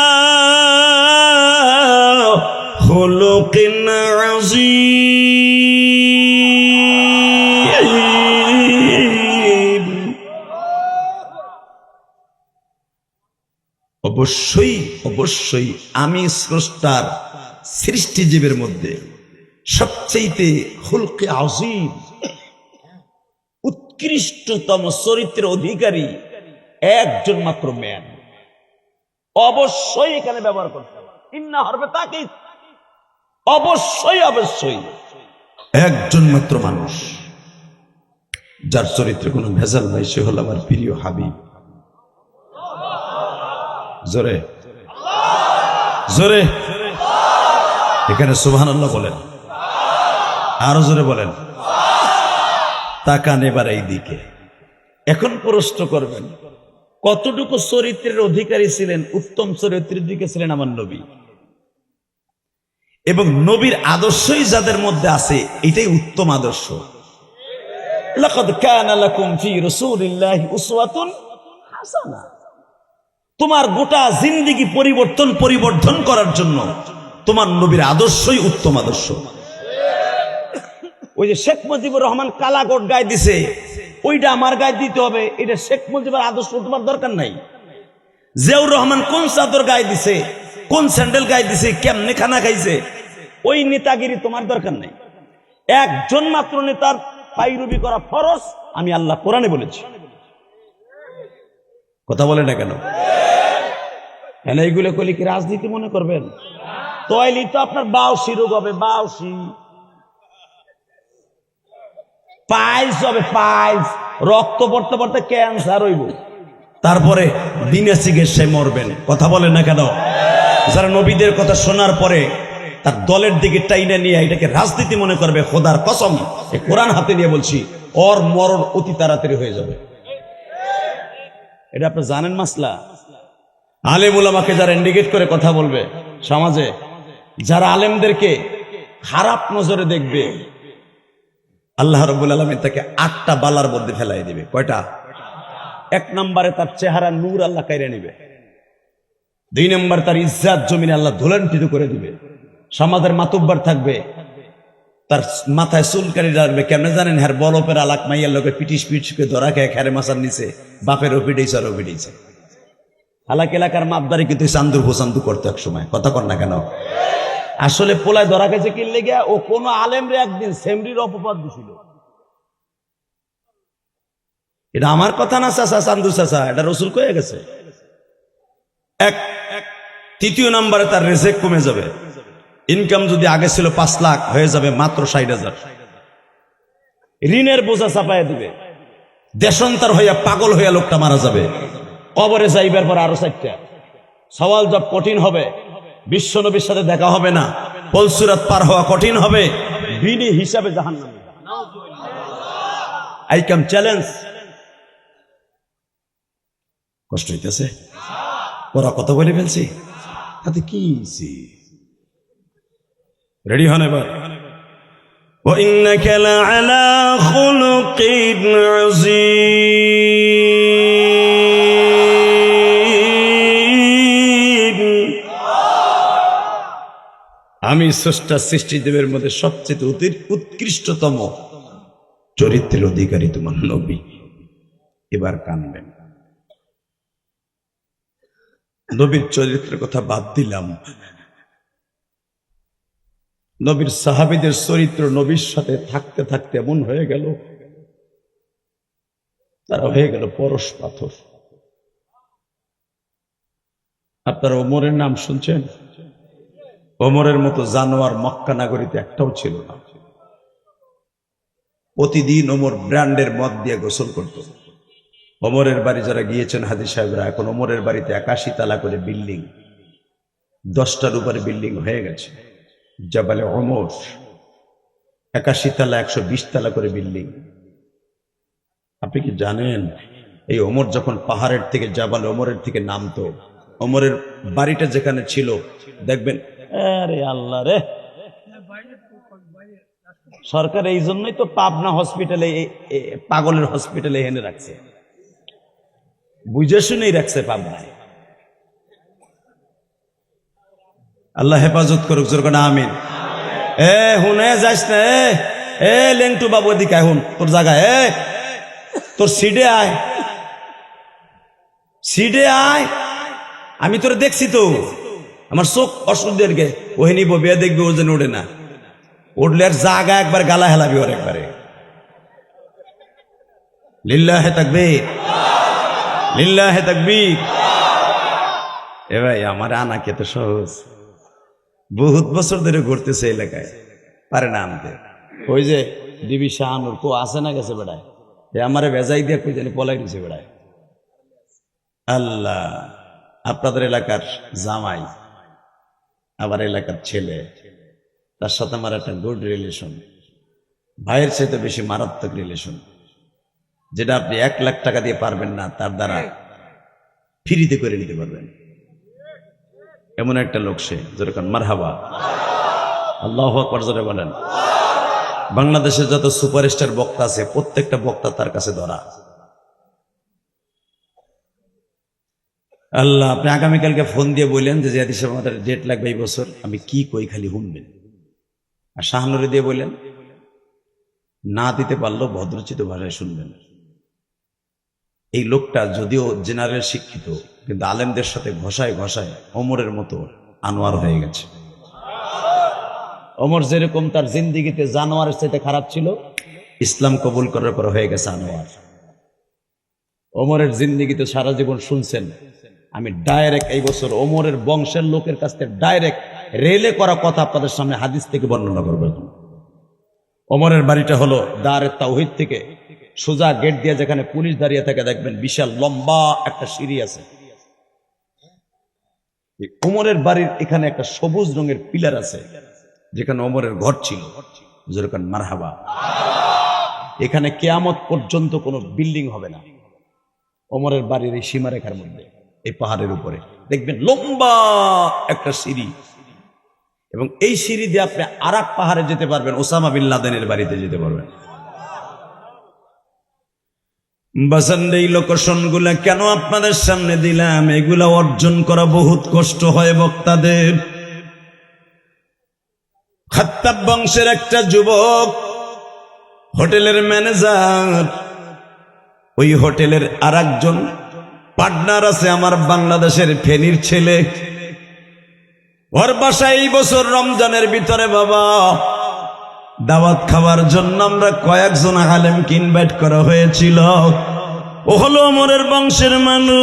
খুলুকিন আযীম। অবশ্যই অবশ্যই আমি স্রষ্টার সৃষ্টিজীবের মধ্যে সবচেয়ে খুলকে আযীম উৎকৃষ্টতম চরিত্রের অধিকারী একজন মাত্র ম্যান। অবশ্যই এখানে ব্যবহার করতে হবে ইন্না হরবে তাকে, অবশ্যই অবশ্যই একজন মাত্র মানুষ যার চরিত্রে কোনো ভেজাল নাই, সে হল আমার প্রিয় হাবিব। জোরে জোরে এখানে সুবহানাল্লাহ বলেন, আরো জোরে বলেন। তাকান এবার এই দিকে। এখন প্রশ্ন করবেন, কতটুকু চরিত্রের অধিকারী ছিলেন, উত্তম চরিত্রের দিকে ছিলেন আমার নবী, এবং নবীর আদর্শই যাদের মধ্যে আছে এটাই উত্তম আদর্শ। লাকাদ কানা লাকুম ফি রাসূলিল্লাহি উসওয়াতুন হাসানাহ। তোমার গোটা জিন্দেগি পরিবর্তন করার জন্য তোমার নবীর আদর্শই উত্তম আদর্শ। ওই যে শেখ মুজিবুর রহমান কালাকোট গায়ে দিছে, ওইটা আমার গায়ে দিতে হবে, এটা শেখ মুজিবুর আদর্শ তোমার দরকার নাই। জিয়াউর রহমান কোন চাদর গায়ে দিছে, কোন স্যান্ডেল গায়ে দিছে, কেমনে খানা খাইছে, ওই নেতাগিরি তোমার দরকার নাই। একজন মাত্র নেতার পায়রবি করা ফরজ, আমি আল্লাহ কোরআনে বলেছি। কথা বলে না কেন? এইগুলো করলে কি রাজনীতি মনে করবেন? তৈলি তো আপনার বাউসি রোগ হবে, বাউসি পাইলস হবে, পাইলস, রক্ত পড়তে পড়তে ক্যান্সার হইব, তারপরে বিনা চিকিৎসায় মরবেন। কথা বলেন না কেন? যারা নবীদের কথা শোনার পরে তার দলের দিকে টাইনা নিয়ে এটাকে রাজনীতি মনে করবে, খোদার কসম এই কোরআন হাতে নিয়ে বলছি, ওর মরণ অতি তাড়াতাড়ি হয়ে যাবে। এটা আপনি জানেন মাসলা। আলেম উলামাকে যারা ইন্ডিকেট করে কথা বলবে সমাজে, যারা আলেমদেরকে খারাপ নজরে দেখবে, আল্লাহ রাব্বুল আলামিন তাকে 8টা বালার মধ্যে ফেলাই দিবে। কয়টা? 1 নম্বরে তার চেহারা নূর আল্লাহ কাইরা নিবে। 2 নম্বর তার ইজ্জত জমিনে আল্লাহ ধুলান্বিত করে দিবে। সমাজের মাতুব্বার থাকবে, তার মাথায় চুলকানি রাখবে। কেমনে জানেন? হ্যার বলপের আলাক মাইয়ার লোকের পিটিসকে ধরা খেয়ে খেরে মাসার নিচে বাপের ওপিডেছে আর ওপিডেছে। আলাক এলাকার মাপদারি কিন্তু চান্দু হোসান্দু করতে এক সময়। কথা কর না কেন? আসলে পোলায় ধরা খেয়েছে কিনলে গিয়া ও কোন আলেমরে একদিন সেমরির অপবাদ দিছিল। এটা আমার কথা না চাচা, চান্দু চাচা, এটা রসুল কয়ে গেছে। 3য় নম্বরে তার রেজেক কমে যাবে। ইনকাম যদি আগে ছিল 5 লাখ, হয়ে যাবে মাত্র 60,000। ঋণের বোঝা চাপায় দিবে। দেশান্তর হইয়া পাগল হইয়া লোকটা মারা যাবে। কবরে যাইবার পর আরো 4টা সওয়াল জব কঠিন হবে। বিশ্ব নবীর সাথে দেখা হবে না, পলসুরাত পার হওয়া কঠিন হবে, বিনি হিসাবে জাহান্নামে। I come challenge. কষ্ট হইতেছে? ওরা কত বলে ফেলছি, তাতে কি রেডি হন এবার। وَإِنَّكَ لَعَلَى خُلُقٍ عَظِيمٍ। আমি স্রষ্টা সৃষ্টিদেবের মধ্যে সবচেয়ে উৎকৃষ্টতম চরিত্রের অধিকারী তোমার নবী। এবার কানবেন। নবীর চরিত্রের কথা বাদ দিলাম, নবীর সাহাবীদের চরিত্র নবীর সাথে থাকতে থাকতে এমন হয়ে গেল, তারা হয়ে গেল পরশ পাথর। আপনারা ওমরের নাম শুনছেন? ওমরের মতো জানোয়ার মক্কা নগরীতে একটাও ছিল না। প্রতিদিন ওমর ব্র্যান্ডের মদ দিয়ে গোসল করত। ওমরের বাড়ি যারা গিয়েছেন হাজী সাহেবরা, এখন ওমরের বাড়িতে 81 তালা করে বিল্ডিং, 10টার উপরে বিল্ডিং হয়ে গেছে। জাবালে ওমর 81 তালা, 120 তালা করে বিল্ডিং। আপনি কি জানেন এই ওমর যখন পাহাড়ের থেকে জাবালে ওমরের থেকে নামতো, ওমরের বাড়িটা যেখানে ছিল দেখবেন, আরে আল্লাহ রে, সরকার এই জন্যই তো পাবনা হসপিটালে, পাগলের হসপিটালে এনে রাখছে, বুঝে শুনেই রাখছে পাবনায়। আল্লাহ হেফাজত করুক, জোর করে আমিন। হুনে যাইস না, লেংটু বাবু এদিকে আয়, হুন তোর জায়গায়, তোর সিডে আয়, সিডে আয়। আমি তোরে দেখছি তো, আমার চোখ অসুখদের গে ওহে নিব বিয়ে দেখবে, ও যেন ওঠে না, উঠলে আর জাগা একবার গালা হেলাবি ওর একবারে। লিল্লাহে তাকবীর, লিল্লাহে তাকবীর। এ ভাই আমার আনাকে তো সহজ, বহুত বছর ধরে ঘুরতেছে এলাকায়, পারে না আনতে। ওই যে ডিবি শাহানুর কো আসে না গেছে বেড়ায়, এ আমারে ভেজাই দিয়ে কই জানি পলাই দিছে বেড়ায়। আল্লাহ, আপনাদের এলাকার জামাই আবার এলাকার ছেলে, তার সাথে আমার একটা গুড রিলেশন, ভাইয়ের চাইতে বেশি মারাত্মক রিলেশন, যেটা আপনি 1 লাখ টাকা দিয়ে পারবেন না, তার দ্বারা ফ্রিতে করে নিতে পারবেন। এমন একটা লোক সে, যেরকম মারহাবা, আল্লাহু আকবার জোরে বলেন। বাংলাদেশে যত সুপারস্টার বক্তা আছে প্রত্যেকটা বক্তা তার কাছে ধরা। আল্লাহ, আপনি আগামীকালকে ফোন দিয়ে বললেন যে জিয়াদি সাহেব আমাদের ডেট লাগবে এই বছর, আমি কি কই খালি শুনবেন। আর শাহানুরে দিয়ে বললেন না দিতে পারলেও ভদ্রচিত ভাষায় শুনবেন। এই লোকটা যদিও জেনারেল শিক্ষিত, কিন্তু আলেমদের সাথে ঘষায় ঘষায় ওমরের মতো আনোয়ার হয়ে গেছে। ওমর যেরকম তার জিন্দিগিতে জানোয়ারের চাইতে খারাপ ছিল, ইসলাম কবুল করার পর হয়ে গেছে আনোয়ার। ওমরের জিন্দিগিতে সারা জীবন শুনছেন, আমি ডাইরেক্ট এই বছর ওমরের বংশের লোকের কাছ থেকে ডাইরেক্ট রেলে করা কথা আপনাদের সামনে হাদিস থেকে বর্ণনা করবো। ওমরের বাড়িটা হলো দারে তাওহীদ থেকে সোজা গেট দিয়ে যেখানে পুলিশ দাঁড়িয়ে থাকে দেখবেন বিশাল লম্বা একটা সিঁড়ি আছে। ওমরের বাড়ির এখানে একটা সবুজ রঙের পিলার আছে, যেখানে ওমরের ঘর ছিল। যেরকম মারহাবা, এখানে কিয়ামত পর্যন্ত কোনো বিল্ডিং হবে না। ওমরের বাড়ির এই সীমারেখার মধ্যে, এই পাহাড়ের উপরে দেখবেন লম্বা একটা সিঁড়ি, এবং এই সিঁড়ি দিয়ে আপনি আরাক পাহাড়ে যেতে পারবেন, ওসামা বিন লাদেনের বাড়িতে যেতে পারবেন। বাসান্ড, এই লোকেশন গুলা কেন আপনাদের সামনে দিলাম? এগুলা অর্জন করা বহুত কষ্ট হয় বক্তাদের। খাত্তাব বংশের একটা যুবক হোটেলের ম্যানেজার, ওই হোটেলের আরেকজন পার্টনার আছে আমার বাংলাদেশের ফেনীর ছেলে। ওর বাসায় এই বছর রমজানের ভিতরে বাবা দাওয়াত খাওয়ার জন্য আমরা কয়েকজন আলেমকে ইনভাইট করা হয়েছিল। ও হলো ওমরের বংশের মানুষ।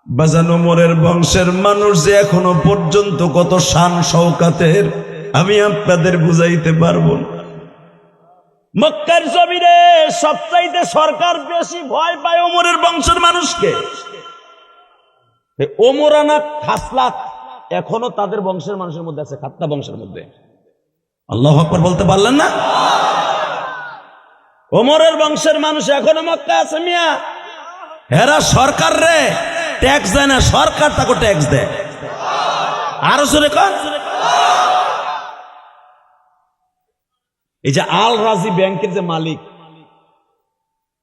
বাজান, ওমরের বংশের মানুষ যে এখনো পর্যন্ত কত শান শওকাতের আমি আপনাদের বুঝাইতে পারবো না। মক্কার জমিনে সবচাইতে সরকার বেশি ভয় পায় ওমরের বংশের মানুষকে। ওমরানা খাসলাত এখনো তাদের বংশের মানুষের মধ্যে আছে, খাত্তা বংশের মধ্যে। আল্লাহু আকবার বলতে পারলেন না? ওমরের বংশের মানুষ এখনো মক্কা আছে মিয়া। এরা সরকার রে ট্যাক্স দেয় না, সরকার তাকে ট্যাক্স দেয়। আরো জোরে কন। এই যে আল রাজি ব্যাংকের যে মালিক,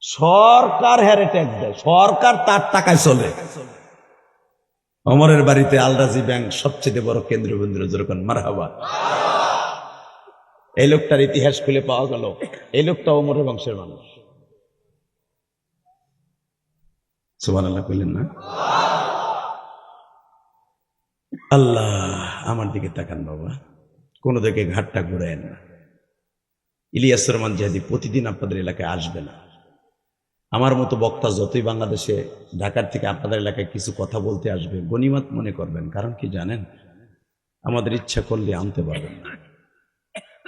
সরকার হ্যারে ট্যাক্স দেয়, সরকার তার টাকায় চলে। ওমরের বাড়িতে আল রাজি ব্যাংক সবচেয়ে বড় কেন্দ্রীয় বিন্দু। যেরকম মারহাবা, এই লোকটার ইতিহাস খুলে পাওয়া গেল, এই লোকটা ওমরের বংশের মানুষ। সুবহানাল্লাহ কইলেন না? আল্লাহ, আমার দিকে তাকান বাবা, কোন দিকে ঘাটটা ঘুরায়েন না। ইলিয়াস রহমান জিহাদি প্রতিদিন আপনাদের এলাকায় আসবে না। আমার মতো বক্তা যতই বাংলাদেশে ঢাকার থেকে আপনাদের এলাকায় কিছু কথা বলতে আসবে, গনিমত মনে করবেন। কারণ কি জানেন, আমাদের ইচ্ছা করলে আনতে পারবেন না,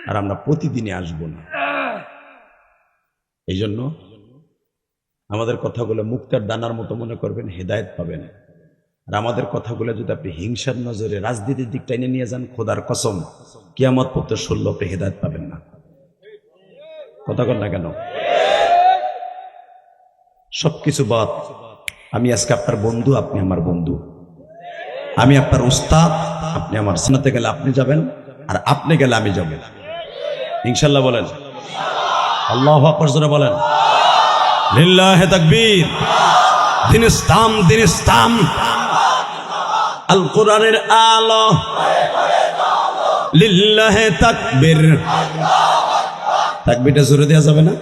আর আমরা প্রতিদিনই আসবো না। এই জন্য আমাদের কথাগুলো মুক্তার দানার মতো মনে করবেন, হেদায়েত পাবেন। আর আমাদের কথাগুলো যদি আপনি হিংসার নজরে রাজনীতির দিকটা এনে নিয়ে যান, খোদার কসম কিয়ামত পর্যন্ত শুনলে আপনি হেদায়েত পাবেন না। কথা কন না কেন? সবকিছু বাদ, আমি আজকে আপনার বন্ধু, আপনি আমার বন্ধু। আমি আপনার উস্তাদ, আপনি আমার সুন্নতে গেলে আপনি যাবেন, আর আপনি গেলে আমি যাব ইনশাআল্লাহ। বলেন আল্লাহু আকবার জোরে বলেন। লিল্লাহি তাকবীর। দিন ইসলাম, দিন ইসলাম, আল কোরআনের আলো। লিল্লাহি তাকবীর। তাকবীরটা জোরে দেওয়া যাবে না?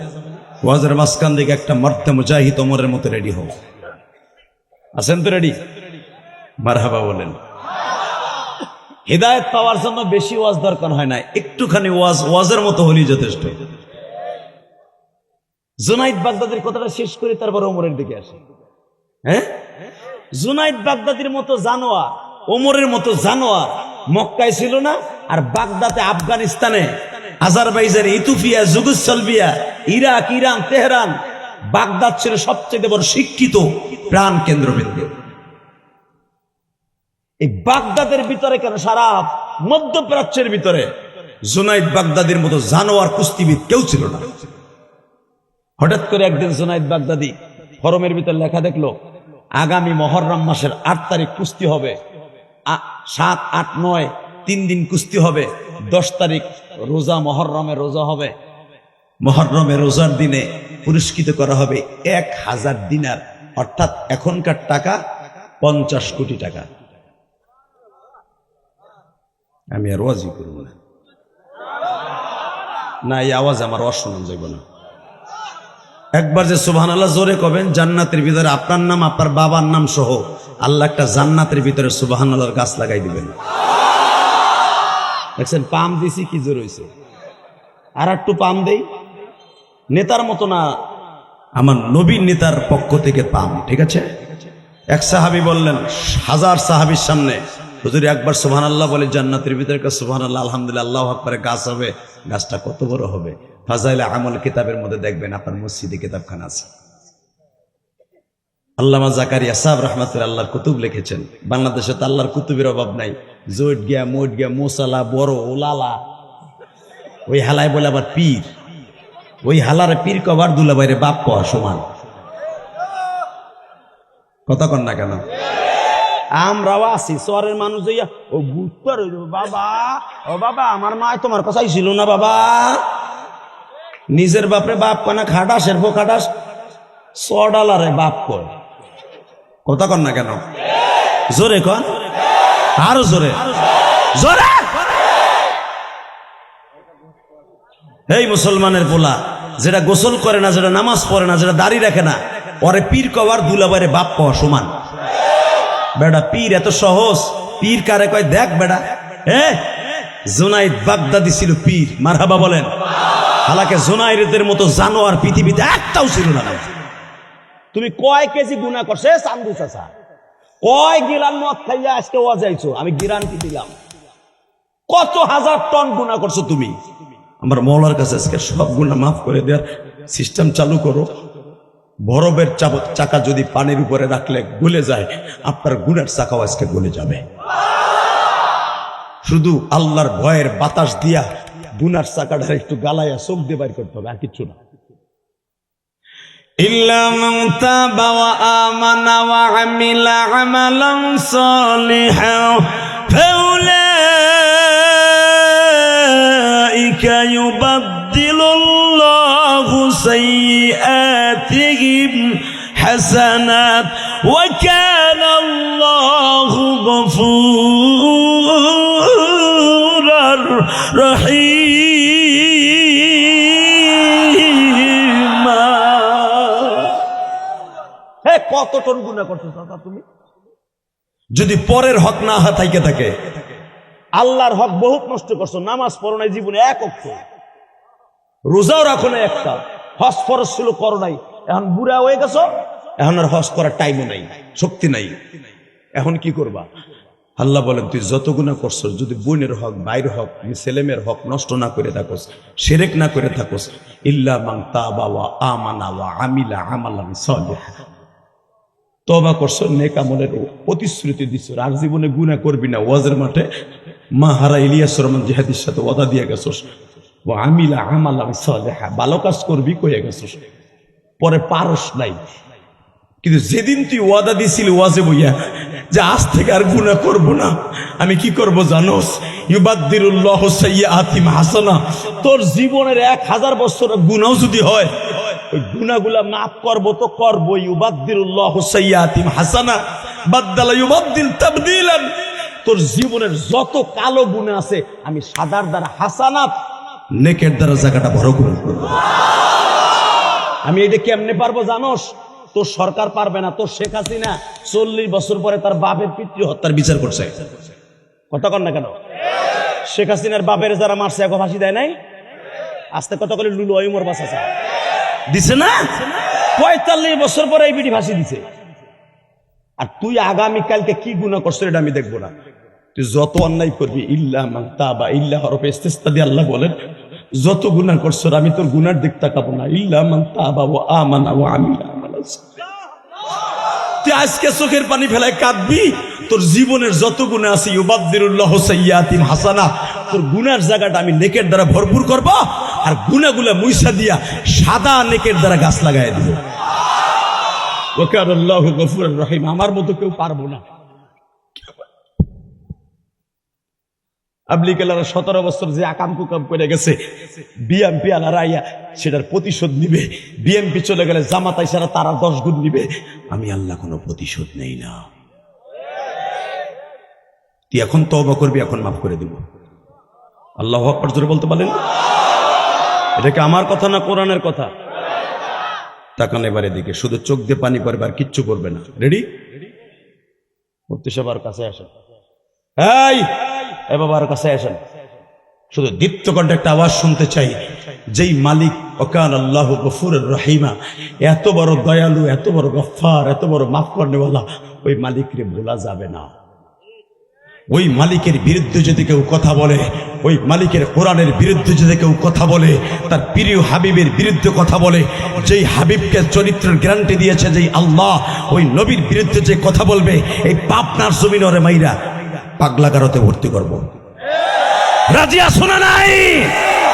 ওয়াজের মাঝখান থেকে একটা মর্দে মুজাহিদ ওমরের মতো রেডি হও। আছেন তো রেডি? মারহাবা বলেন। হিদায়াত পাওয়ার জন্য বেশি ওয়াজ দরকার হয় না, একটুখানি ওয়াজের মতো হলেই যথেষ্ট। জুনাইদ বাগদাদির কথাটা শেষ করে তারপর ওমরের দিকে আসে। হ্যাঁ, জুনাইদ বাগদাদির মতো জানোয়ার, ওমরের মতো জানোয়ার মক্কায় ছিল না, আর বাগদাদে, আফগানিস্তানে, Azerbaijan, Ethiopia, Yugoslavia, Iraq, Iran, Tehran, Baghdad ছিল সবচেয়ে বড় শিক্ষিত প্রাণ কেন্দ্রবিন্দু। এই বাগদাদের ভিতরে কেন, সারা মধ্যপ্রাচ্যের ভিতরে জুনাইদ বাগদাদির মতো জানোয়ার কুস্তিবিদ কেউ ছিল না। হঠাৎ করে একদিন জুনাইদ বাগদাদি ফরমের ভিতর লেখা দেখলো আগামী মহররম মাসের 8 তারিখ কুস্তি হবে, 7, 8, 9 3 দিন কুস্তি হবে, 10 তারিখ রোজা, মহররমের রোজা হবে। মহররমের রোজার দিনে পুরস্কৃত করা হবে 1000 দিনার, অর্থাৎ এখনকার টাকা 50 কোটি টাকা। আমি আর ওয়াজই করব না, এই আওয়াজ আমার অশোনা যাব না। একবার যে সুবহানাল্লাহ জোরে কবেন, জান্নাতের ভিতরে আপনার নাম, আপনার বাবার নাম সহ আল্লাহ একটা জান্নাতের ভিতরে সুবহানাল্লাহর গাছ লাগাই দিবেন। দেখছেন পাম দিছি কি জোর হয়েছে, আর একটু পাম দেই। নেতার মতো না, আমার নবীর নেতার পক্ষ থেকে পাম, ঠিক আছে? এক সাহাবী বললেন 1000 সাহাবীর সামনে, হুজুর একবার সুবহানাল্লাহ বলে জান্নাতের ভিতরে সুবহানাল্লাহ, আলহামদুলিল্লাহ, আল্লাহু আকবার, গাছ হবে। গাছটা কত বড় হবে? ফাজাইলে আমল কিতাবের মধ্যে দেখবেন, আপনার মসজিদে কিতাবখানা আছে। আল্লামা জাকারিয়া সাহেব রাহমাতুল্লাহ আল্লাহর কুতুব লিখেছেন। বাংলাদেশে তো আল্লাহর কুতুবের অভাব নাই। জৈট গিয়া, মোট গিয়া, মোসালা, বড় ওলালা, ওই হালায় বলে আবার পীর, ওই হালারে পীর কবার দুলাভাইরে বাপ কওয়া সমান। কথা কন না কেন? আমরাও আছি শহরের মানুষ, ও বুঝতে বাবা, ও বাবা আমার মা তোমার কথাই ছিল না বাবা। নিজের বাপরে বাপ কয় না, খাটাসের পো খাটাস, $100 বাপ কয়। কথা কন না কেন? জোরে কন, আরো জোরে, জোরে। এই মুসলমানের পোলা যেটা গোসল করে না, যেটা নামাজ পড়ে না, যেটা দাড়ি রাখে না, ওরে পীর কবার দুলাভাইরে বাপ কওয়া সমান। বেটা পীর এত সহজ? পীর কারে কয় দেখ বেটা, জুনাইদ বাগদাদি ছিল পীর। মারহাবা বলেন। হালাকে জুনাইদের মতো জানোয়ার পৃথিবীতে একটাও ছিল না। তুমি কয় কেজি গুনাহ করছে চান্দু চাচা, কয় গিলান মদ খাইয়া আজকে ওয়াজাইছো, আমি গ্যারান্টি দিলাম কত হাজার টন গুনাহ করছো তুমি। আমার মওলার কাছে আজকে সব গুনাহ মাফ করে দেওয়ার সিস্টেম চালু করো। বরফের চাকা যদি পানির উপরে রাখলে গলে যায়, আপনার গুনার চাকাও আজকে গলে যাবে। শুধু আল্লাহর ভয়ের বাতাস দিয়া গুনার চাকাটা একটু গালাইয়া চোখ দিয়ে বাইর করতে হবে, আর কিচ্ছু না। ইল্লা মান তাবা ওয়া আমানা ওয়া আমিলা আমালান সালিহান ফাউলাইকা ইউবাদদিলুল্লাহু সাইয়্যাতিহিম হাসানাত ওয়া কানা আল্লাহু গফুরার রহিম। কত টন গুনাহ করছো দাদা তুমি? যদি পরের হক না থাইকে থাকে, আল্লাহর হক বহুত নষ্ট করছো। নামাজ পড়ো নাই জীবনে এক অক্ষর, রোজাও রাখো না একটা, হজ ফরজ ছিল করো নাই, এখন বুড়া হয়ে গেছো, এখন আর হজ করার টাইমও নাই, শক্তি নাই, এখন কি করবা? আল্লাহ বলেন তুই যত গুনাহ করছো, যদি বোনের হক, ভাইয়ের হক, ছেলেমেয়ের হক নষ্ট না করে থাকোস, শিরক না করে থাকোস, ইল্লা মান তাবা ওয়া আমানা ওয়া আমিলা আমালান সালিহা, তওবা করছো, নেক আমলের প্রতিশ্রুতি দিছো, আর জীবনে গুনাহ করবি না। ওয়াজের মাঠে মাহারা ইলিয়াস রহমান জিহাদির সাথে ওয়াদা দিয়ে গেছোস, ওয়া আমিলা আমালান সালিহা, ভালো কাজ করবি কইয়া গেছোস, পরে পারস নাই। কিন্তু যেদিন তুই ওয়াদা দিছিলি ওয়াজে বইয়া যে আজ থেকে আর গুনাহ করব না, আমি কি করব জানোস? ইউবাদদিলুল্লাহু সাইয়্যাতিহিম হাসানা, তোর জীবনের 1000 বছর গুনাহ যদি হয়, ওই গুনাহগুলা মাফ করব তো করব। ইউবাদদিলুল্লাহু সাইয়্যাতিহিম হাসানা, বাদদালা ইউবাদদিল তাবদীলান, তোর জীবনের যত কালো গুনাহ আছে আমি সাদার দ্বারা হাসানাত, নেকের দ্বারা জায়গাটা ভরপুর করব। আমি এটা কেমনে পারবো জানোস? তোর সরকার পারবে না। তোর শেখ হাসিনা 40 বছর পরে তার বাপের পিতৃ হত্যার বিচার করছে। কথা কন না কেন? শেখ হাসিনার বাপের যারা মারছে এখন ফাঁসি দেয় নাই? আস্তে কথা বলে লুলু ওই মোর বাসা দিছে না? 45 বছর পরে এই বিডি ফাঁসি দিছে। আর তুই আগামীকালকে কি গুনাহ করছিস এটা আমি দেখবো না। তুই যত অন্যায় করবি, ইল্লা মান তাবা, ইল্লা হরফে ইস্তিসনা দিয়ে আল্লাহ বলেন, যত গুনাহ করছিস আমি তোর গুনার দিক তাকাবো না। ইল্লা মান তাবা ওয়া আমানা ওয়া আমিলা আমালান সালিহা। তুই আজকে চোখের পানি ফেলায় কাঁদবি, তোর জীবনের যত গুনাহ আছে ইউবাদদিরুল্লাহু সাইয়্যাতিম হাসানা, তোর গুনার জায়গাটা আমি নেকের দ্বারা ভরপুর করব, আর গুনাহগুলা মুইসা দিয়া সাদা নেকের দ্বারা গাছ লাগায় দিব। ওয়া কানা আল্লাহু গফুরুর রহিম। আমার মতো কেউ পারবো না। আবলিকালারা 17 বছর যে আকাম কুকাম করে গেছে, বিএমপি আলারা আইয়া সেটার প্রতিশোধ নিবে। বিএমপি চলে গেলে জামাত আইসারা তারা 10 গুণ নিবে। আমি আল্লাহ কোনো প্রতিশোধ নেই না। তুই এখন তওবা করবি, এখন মাফ করে দিব। আল্লাহু আকবার জোরে বলতে পারেন? এটা কি আমার কথা না কোরআনের কথা? তাকান এবারে দিকে, শুধু চোখ দিয়ে পানি পড়বে আর কিচ্ছু করবে না। রেডি? মুফতি সাহেবের কাছে আসেন। এই বাবার কাছে আসেন। শুধু দীপ্ত কণ্ঠে একটা আওয়াজ শুনতে চাই, যেই মালিক ওয়াকান আল্লাহু গফুরুর রহিমা, এত বড় দয়ালু, এত বড় গফফার, এত বড় মাফ করনেওয়ালা, ওই মালিককে ভোলা যাবে না। ওই মালিকের বিরুদ্ধে যদি কেউ কথা বলে, ওই মালিকের কোরআনের বিরুদ্ধে যদি কেউ কথা বলে, তার প্রিয় হাবিবের বিরুদ্ধে কথা বলে, যেই হাবিবকে চরিত্রের গ্যারান্টি দিয়েছে যেই আল্লাহ, ওই নবীর বিরুদ্ধে যে কথা বলবে, এই পাপনার জমিন ওরে মাইরা পাগলাগারতে ভর্তি করব। রাজিয়া শোনা নাই?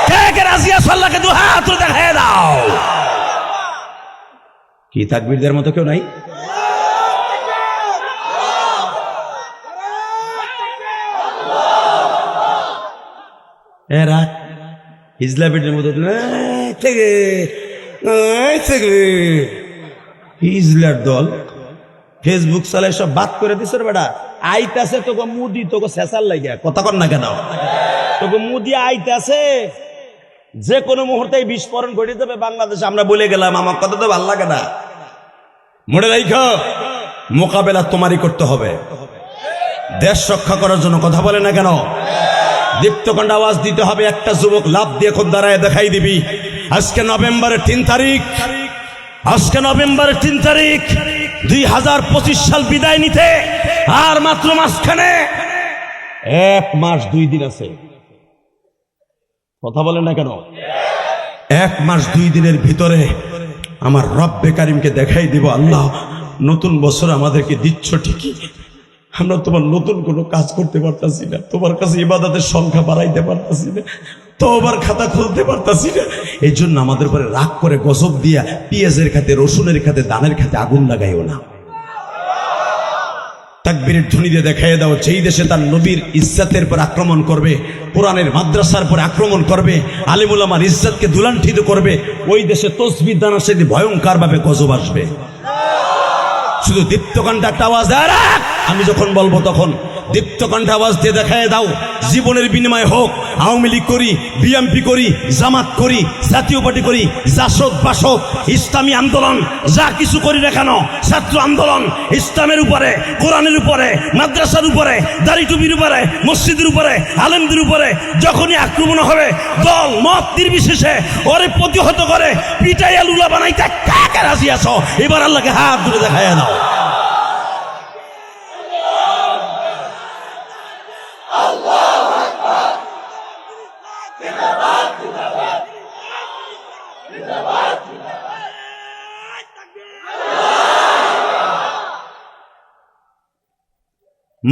কে কে রাজিয়া? আল্লাহকে দু হাত দেখায় দাও। কি তাকবীরদের মতো কেউ নাই? এরা হিজলাবিটের মতো হিজলার দল ফেসবুক চালায় সব বাদ করে দিছে রে বেটা। আইতাছে তোকে মুদি, তোকে শেষার লাগিয়া কথা কর না কেন? তোকে মুদি আইতাছে, যে কোনো মুহূর্তে বিস্ফোরণ ঘটে যাবে বাংলাদেশে। আমরা বলে গেলাম, আমার কথা তো ভাল লাগে না। মনে রাখো, মোকাবেলা তোমারই করতে হবে। দেশ রক্ষা করার জন্য কথা বলে না কেন? দীপ্তকণ্ঠ আওয়াজ দিতে হবে। একটা যুবক লাভ দিয়ে এখন দাঁড়ায় দেখাই দিবি। আজকে নভেম্বরের 3 তারিখ, আজকে নভেম্বরের 3 তারিখ 2025 সাল বিদায় নিতে আর মাত্র মাঝখানে 1 মাস 2 দিন আছে। কথা বলেন না কেন? 1 মাস 2 দিনের ভিতরে আমার রব্বে কারিমকে দেখাই দিব, আল্লাহ নতুন বছর আমাদেরকে দিচ্ছ ঠিকই, আমরা তোমার নতুন কোনো কাজ করতে পারতাছি না, তোমার কাছে ইবাদতের সংখ্যা বাড়াইতে পারতাছি না, তওবার খাতা খুলতে পারতাছি না। এই জন্য আমাদের উপরে রাগ করে গজব দিয়া পেঁয়াজের খাতে, রসুনের খাতে, দানের খাতে আগুন লাগাইও না। তাকবীরের ধ্বনি দিয়ে দেখাইয়া দাও, যেই দেশে তার নবীর ইজ্জতের পর আক্রমণ করবে, কোরআনের মাদ্রাসার পর আক্রমণ করবে, আলিম উলামার ইজ্জতকে দুলাণ্ঠিত করবে, ওই দেশে তসবিহ দানা সেদিন ভয়ঙ্কর ভাবে গজব আসবে। শুধু দীপ্তকণ্ঠে একটা আওয়াজ দেয়, আমি যখন বলবো তখন দীপ্তকণ্ঠে আওয়াজ দিয়ে দেখায় দাও। জীবনের বিনিময়ে হোক, আওয়ামী লীগ করি, বিএমপি করি, জামাত করি, জাতীয় পার্টি করি, জাসদ বাসদ, ইসলামী আন্দোলন, যা কিছু করি না কেন, ছাত্র আন্দোলন, ইসলামের উপরে, কোরআনের উপরে, মাদ্রাসার উপরে, দাড়ি টুপির উপরে, মসজিদের উপরে, আলেমদের উপরে যখনই আক্রমণ হবে, দল মত নির্বিশেষে ওরে প্রতিহত করে পিটাইয়া লুলা বানাইতে কাকে রাজি আছো? এবার আল্লাহকে হাত ধরে দেখায় দাও।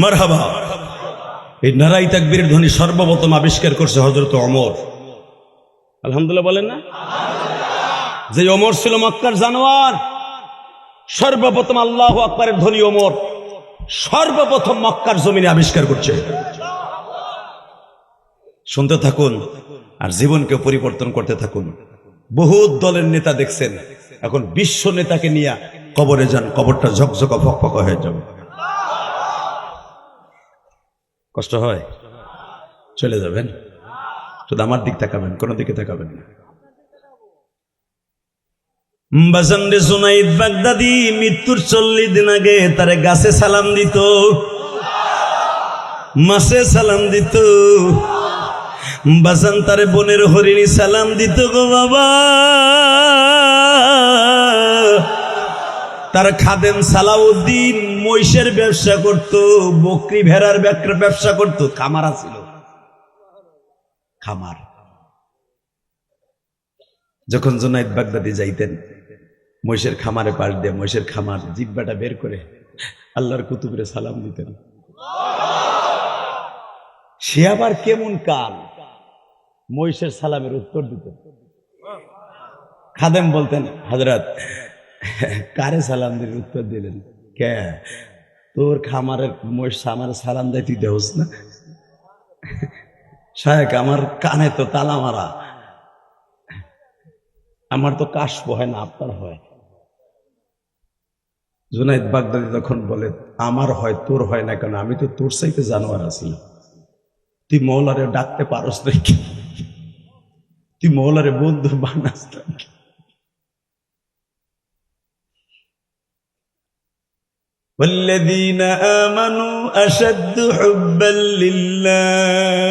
মারহাবা। এই নারাই তাকবীরের ধ্বনি সর্বপ্রথম আবিষ্কার করছে হযরত ওমর। আলহামদুলিল্লাহ বলেন না? যে ওমর ছিল মক্কার জানোয়ার, সর্বপ্রথম আল্লাহু আকবারের ধ্বনি ওমর সর্বপ্রথম মক্কার জমিনে আবিষ্কার করছে। শুনতে থাকুন আর জীবনকে পরিবর্তন করতে থাকুন। বহুত দলের নেতা দেখছেন, এখন বিশ্ব নেতাকে নিয়ে কবরে যান, কবরটা ঝকঝকা ফকফকা হয়ে যাবে। কষ্ট হয়? চলে যাবেন, শুধু আমার দিক তাকাবেন, কোনো দিকে তাকাবেন না। বাজানরে জুনাইদ বাগদাদি মৃত্যুর 40 দিন আগে তারে গাছে সালাম দিত, মাছে সালাম দিত, বাজান তারে বনের হরিণী সালাম দিত গো বাবা। তার খাদেম সালাউদ্দিন মহিষের ব্যবসা করত, বকরি ভেড়ার ব্যবসা করত, খামার ছিল, খামার। যখন জুনাইদ বাগদাদি যাইতেন মহিষের খামারে পাশ দিয়ে, মহিষের খামার জিব্বাটা বের করে আল্লাহর কুতুবরে সালাম দিতেন। সে আবার কেমন কাল মহিষের সালামের উত্তর দিতেন। খাদেম বলতেন, হযরত কারে সালাম দিলেন? উত্তর দিলেন, কে? তোর খামারের মহিষ আমার সালাম দেয়, তুই দেহস না? শায়েখ আমার কানে তো তালা মারা, আমার তো কাশফ হয় না, আপনার হয়। জুনাইদ বাগদাদি তখন বলে, আমার হয়, তোর হয় না কেন? আমি তো তোর চাইতে জানোয়ার আছি। তুই মৌলারে ডাকতে পারস নাকি? তুই মৌলারে বন্ধু বানাস নাকি? والذين آمنوا أشد حبا لله।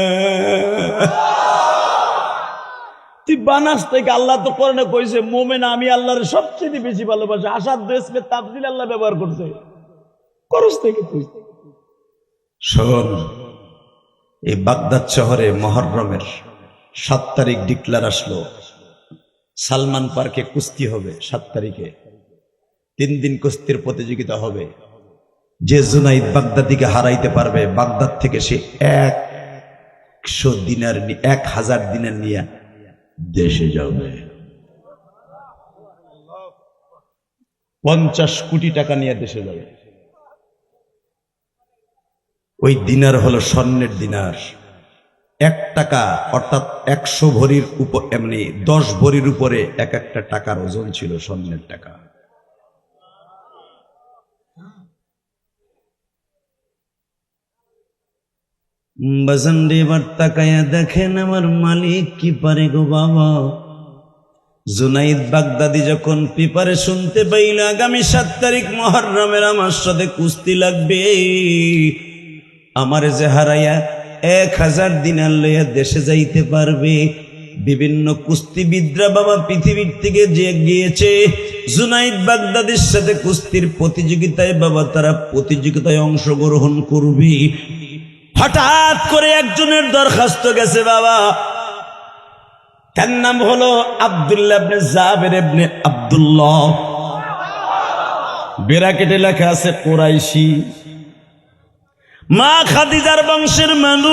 তুই বানাস থেকে? আল্লাহ তো কোরআনে কইছে মুমিন আমি আল্লাহর সবচেয়ে বেশি ভালোবাসি। আসাদ ইসমে তাফজিল আল্লাহ ব্যবহার করছে, করস থেকে তুই। শোন, এই বাগদাদ শহরে মুহররমের 7 তারিখ ডিক্লার আসলো, সালমান পার্কে কুস্তি হবে 7 তারিখে। 3 দিন কুস্তির প্রতিযোগিতা হবে। যে জুনাইদ বাগদাদিকে হারাইতে পারবে, বাগদাদ থেকে সে 1000 দিনার নিয়ে দেশে যাবে। 50 কোটি টাকা নিয়ে দেশে যাবে। ওই দিনার হলো স্বর্ণের দিনার। 1 টাকা অর্থাৎ 100 ভরির উপর, এমনি 10 ভরির উপরে এক একটা টাকার ওজন ছিল, স্বর্ণের টাকা। বাজানরে এবার তাকায়া দেখেন আমার মালিক কি পারে গো বাবা। জুনাইদ বাগদাদি যখন পেপারে শুনতে পাইল আগামী 7 তারিখ মুহররমের আমার সাথে কুস্তি লাগবে, আমার যে হারাইয়া 1000 দিনার লইয়া দেশে যাইতে পারবে। বিভিন্ন কুস্তিবিদরা বাবা পৃথিবীর থেকে যে গিয়েছে জুনাইদ বাগদাদির সাথে কুস্তির প্রতিযোগিতায়, বাবা তারা প্রতিযোগিতায় অংশগ্রহণ করবে। হঠাৎ করে একজনের দরখাস্ত গেছে বাবা, তার নাম হলো আব্দুল্লাহ ইবনে জাবের ইবনে আব্দুল্লাহ। ব্র্যাকেটে লেখা আছে কুরাইশি, মা খাদিজার বংশের মানুষ,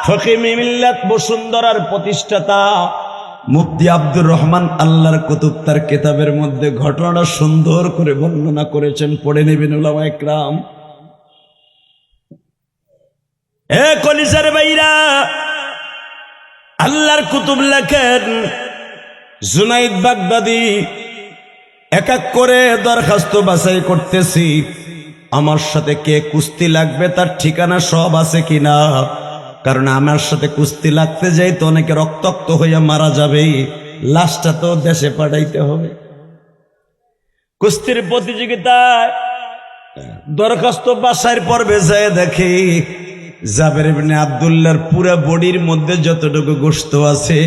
ফকিহ মিল্লাত বসুন্ধরার প্রতিষ্ঠাতা মুফতি আব্দুর রহমান আল্লাহর কুতুব তার কিতাবের মধ্যে ঘটনাটা সুন্দর করে বর্ণনা করেছেন, পড়ে নেবেন উলামায়ে কেরাম। এ কলিজার ভাইরা, আল্লাহর কুতুব লেখেন জুনাইদ বাগদাদি এক এক করে দরখাস্ত বাছাই করতেছি, আমার সাথে কে কুস্তি লাগবে তার ঠিকানা সব আছে কিনা। কারণ আমার সাথে কুস্তি লাগতে যাই তো অনেকে রক্তাক্ত হইয়া মারা যাবে, লাশটা তো দেশে পাঠাইতে হবে। কুস্তির প্রতিযোগিতায় দরখাস্ত বাছাইয়ের পর্বে যায় দেখে জাবের ইবনে আব্দুল্লাহর পুরা বডির মধ্যে যতটুকু গোশত আছে,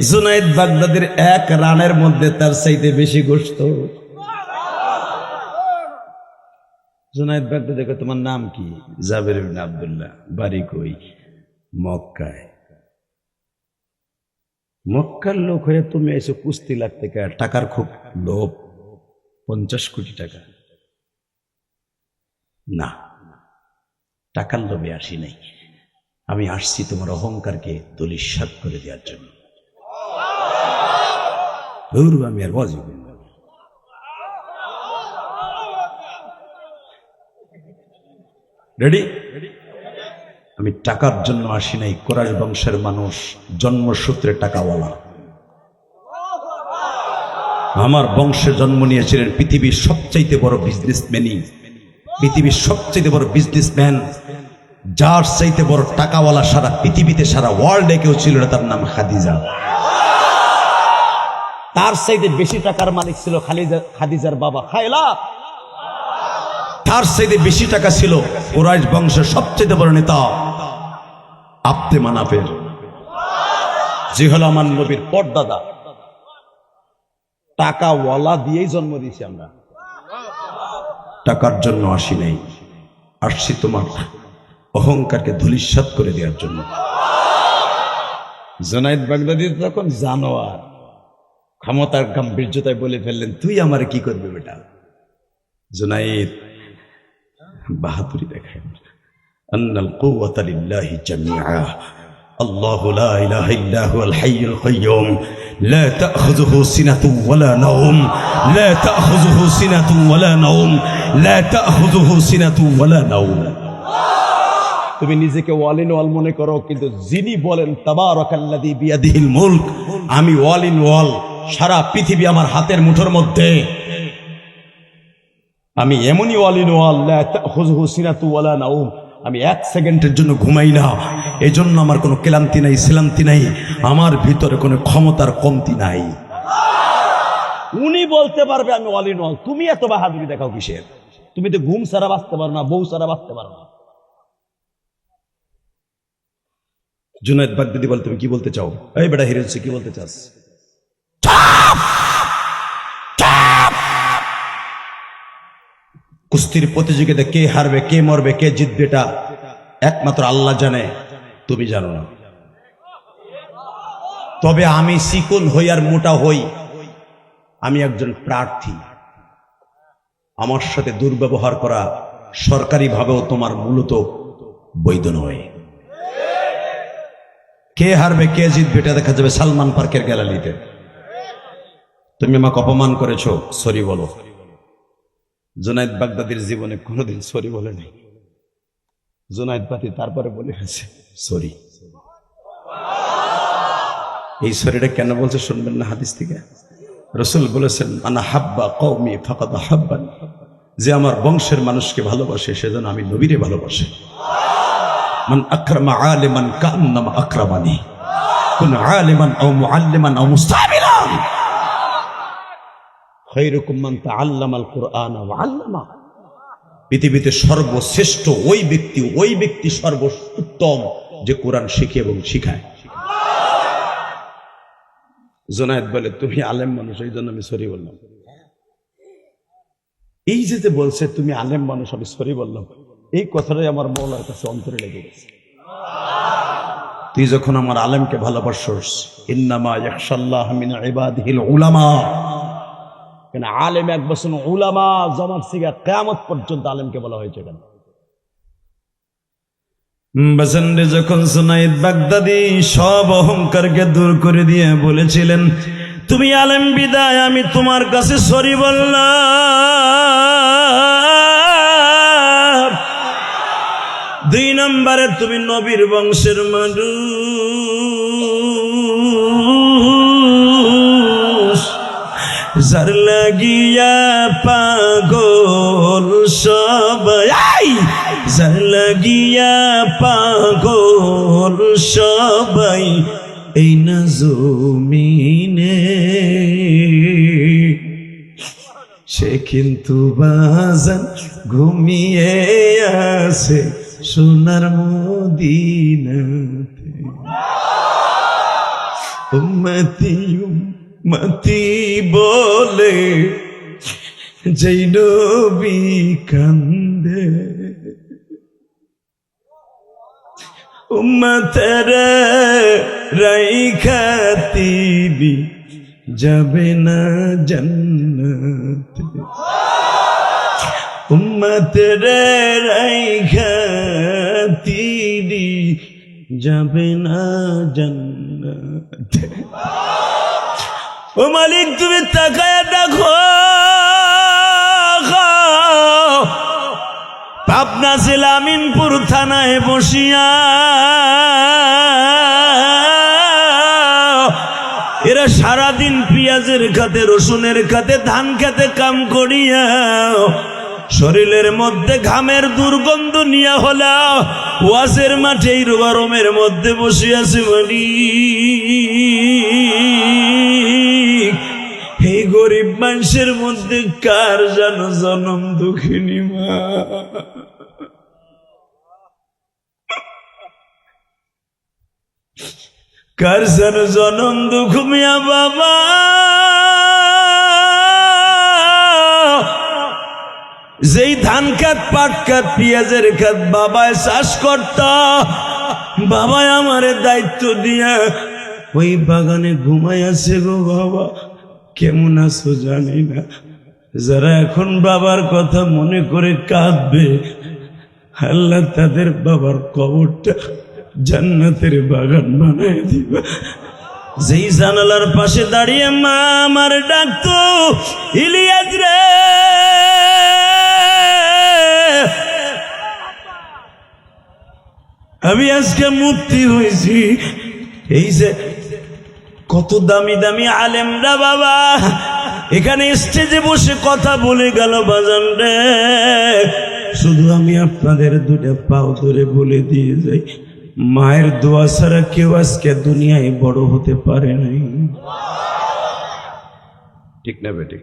জুনাইদ বাগদাদির 1 রানের মধ্যে তার চাইতে বেশি গোশত। জুনাইদ বাগদাদি, তোমার নাম কি? জাবের ইবনে আব্দুল্লাহ। বাড়ি কই? মক্কায়। মক্কার লোক হয়ে তুমি এসে কুস্তি লাগতে কে? টাকার খুব লোভ, 50 কোটি টাকা। না, টাকার লোভে আসি নাই, আমি আসছি তোমার অহংকারকে ধূলিসাৎ করে দেওয়ার জন্য। আমি আর বাজি রেডি? আমি টাকার জন্য আসি নাই। কুরাইশ বংশের মানুষ, জন্মসূত্রে টাকাওয়ালা। আমার বংশে জন্ম নিয়েছিলেন পৃথিবীর সবচাইতে বড় বিজনেসম্যানই, পৃথিবীর সবচাইতে বড় বিজনেসম্যান যার চাইতে বড় টাকাওয়ালা সারা পৃথিবীতে সারা ওয়ার্ল্ডে কেউ ছিল না, তার নাম খাদিজা। তার চাইতে বেশি টাকার মালিক ছিল খাদিজার বাবা খায়লাদ। তার চাইতে বেশি টাকা ছিল কুরাইশ বংশের সবচেয়ে বড় নেতা আব্দে মানাফের, যে হলো আমার নবীর পরদাদা। টাকাওয়ালা দিয়েই জন্ম দিয়েছি আমরা, টাকার জন্য আসি নাই, আসছি তোমার অহংকারকে ধূলিসাৎ করে দেওয়ার জন্য। জুনায়েদ বাগদাদি তখন জানোয়ার, ক্ষমতার গাম্ভীর্যতায় বলে ফেললেন, তুই আমারে কি করবে বেটা? জুনায়েদ বাহাদুরি দেখায়, আন্নাল কুওয়াতা লিল্লাহি জামিআ, আল্লাহু লা ইলাহা ইল্লা হুয়াল হাইয়ুল কাইয়্যুম, লা তাখুযুহু সিনাতুন ওয়ালা নাওম, লা তাখুযুহু সিনাতুন ওয়ালা নাওম, লা তাখুযুহু সিনাতুন ওয়ালা নাওম। তুমি নিজেকে ওয়াল ইন ওয়াল মনে করো, কিন্তু যিনি বলেন তাবারাকাল্লাযী বিয়াদিহিল মুলক, আমি ওয়াল ইন ওয়াল, সারা পৃথিবী আমার হাতের মুঠোর মধ্যে, আমি এমনই ওয়াল ইন ওয়াল, লা তাখুযুহু সিনাতুন ওয়ালা নাওম, আমি এক সেকেন্ডের জন্য ঘুমাই না, এজন্য আমার কোনো ক্লান্তি নাই, শ্রান্তি নাই, আমার ভিতরে কোনো ক্ষমতার কমতি নাই। উনি বলতে পারবে আমি ওয়াল ইন ওয়াল, তুমি এত বাহাদুরি দেখাও কিসের? তুমি তো ঘুম ছাড়া বাঁচতে পারো না, বউ ছাড়া বাঁচতে পারো না। জুনায়েদ বাগদাদি বল, তুমি কি বলতে চাও? এই বেটা হিরেন্সি, কি বলতে চাস? কুস্তির প্রতিযোগিতা কে হারবে, কে মরবে, কে জিতবে, এটা একমাত্র আল্লাহ জানে, তুমি জানো না। তবে আমি চিকন হই আর মোটা হই, আমি একজন প্রার্থী। আমার সাথে দুর্ব্যবহার করা সরকারি ভাবেও তোমার মূলত বৈধ নয়। কে হারবে কে জিতবে এটা দেখা যাবে সালমান পার্কের গ্যালারিতে। তুমি আমাকে অপমান করেছো, সরি বলো। জুনায়েদ বাগদাদির জীবনে কোনোদিন সরি বলে নাই। জুনায়েদ বাগদাদি তারপরে বলে গেছে সরি। এই সরিটা কেন বলছে শুনবেন না হাদিস থেকে। রাসূল বলেছেন, আনা হাব্বা কওমি ফাকাদ হাব্বানি, যে আমার বংশের মানুষকে ভালোবাসে সেজন্য আমি নবীরে ভালোবাসি। মান আকরামা আলিমান কান্নামা আকরামানি, কুন আলিমান আও মুআল্লিমান আও মুস্তামিলান, খায়রুকুম মান তাআল্লামাল কুরআন ওয়া আল্লামা। পৃথিবীতে সর্বশ্রেষ্ঠ ওই ব্যক্তি সর্বোত্তম যে কোরআন শিখে এবং শিখায়। জুনায়েদ বলে, তুমি আলেম মানুষ, এই জন্য আমি সরি বললাম। এই যে বলছে তুমি আলেম মানুষ, আমি সরি বললাম, এই কথাটাই আমার মওলার কাছে অন্তরে লেগে গেছে। তুই যখন আমার আলেমকে ভালোবাসস, ইন্নামা ইয়াখশাল্লাহ মিন ইবাদিহিল উলামা, কেন আলেম এক বছর উলামা জমাত থেকে কিয়ামত পর্যন্ত আলেমকে বলা হয়েছে। কেন বাসন্ডে যখন জুনায়েদ বাগদাদি সব অহংকারকে দূর করে দিয়ে বলেছিলেন, তুমি আলেম বিদায় আমি তোমার কাছে সরি বললাম। 2 নম্বরে তুমি নবীর বংশের মানুষ, যার লাগিয়া পাগল সবাই, যার লাগিয়া পাগল সবাই এই না জমিনে, সে কিন্তু বাজান ঘুমিয়ে আছে সোনার মদিনাতে। উম্মতি উম্মতি বলে যেই নবী কান্দে, উম্মতের রাইখা তিনি যাবে না জান্নাতে, উম্মতের রাইখা তিনি যাবে না জান্নাতে। ও মালিক, তুমি তাকায় দেখো, পাবনা জেলা আমিনপুর থানায় বসিয়া এরা সারাদিন পেঁয়াজের খাতে, রসুনের খাতে, ধান খেতে কাম করিয়া শরীরের মধ্যে ঘামের দুর্গন্ধ নিয়ে হলো ওয়াজের মাঠে এই গরমের মধ্যে বসে আছে বলি এই গরিব মানুষের মধ্যে কার যেন জনম দুঃখিনী মা, কার যেন জনম দুঃখ মিয়া বাবা। যেই ধান খাত পাট খাত পেঁয়াজের খাত বাবায় চাষ করত, বাবায় আমারে দায়িত্ব দিয়া ওই বাগানে ঘুমাই আছে গো বাবা। কেমন আছো জানি না, যারা এখন বাবার কথা মনে করে কাঁদবে আল্লাহ তাদের বাবার কবরটা জান্নাতের বাগান বানায় দিবে। যেই জানালার পাশে দাঁড়িয়ে মা আমার ডাকতো ইলিয়াস রে, আমি আজকে মুক্তি হয়েছি। এই যে কত দামি দামি আলেমরা বাবা এখানে স্টেজে বসে কথা বলে গেল বাজান রে, শুধু আমি আপনাদের দুটা পাও ধরে বলে দিয়ে যাই, মায়ের দোয়া ছাড়া কেউ আজকে দুনিয়ায় বড় হতে পারে নাই। ঠিক না বেটি?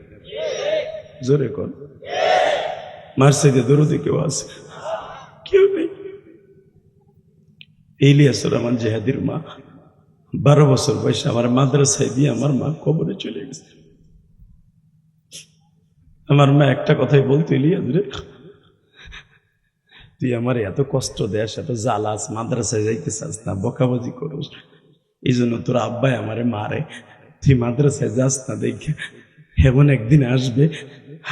জোরে কর। মার সাথে দরুদে কেউ আছে? কেউ নেই। ইলিয়াসুর রহমান জেহাদির মা 12 বছর বয়সে আমার মাদ্রাসায় দিয়ে আমার মা কবরে চলে গেছে। আমার মা একটা কথাই বলতো, ইলিয়াস রে তুই আমার এত কষ্ট দেশ, এত জ্বালাস, মাদ্রাসায় যাইতে চাস না, বকাবাজি করস, এই জন্য তোর আব্বাই আমারে মারে, তুই মাদ্রাসায় যাস না, দেখে এমন একদিন আসবে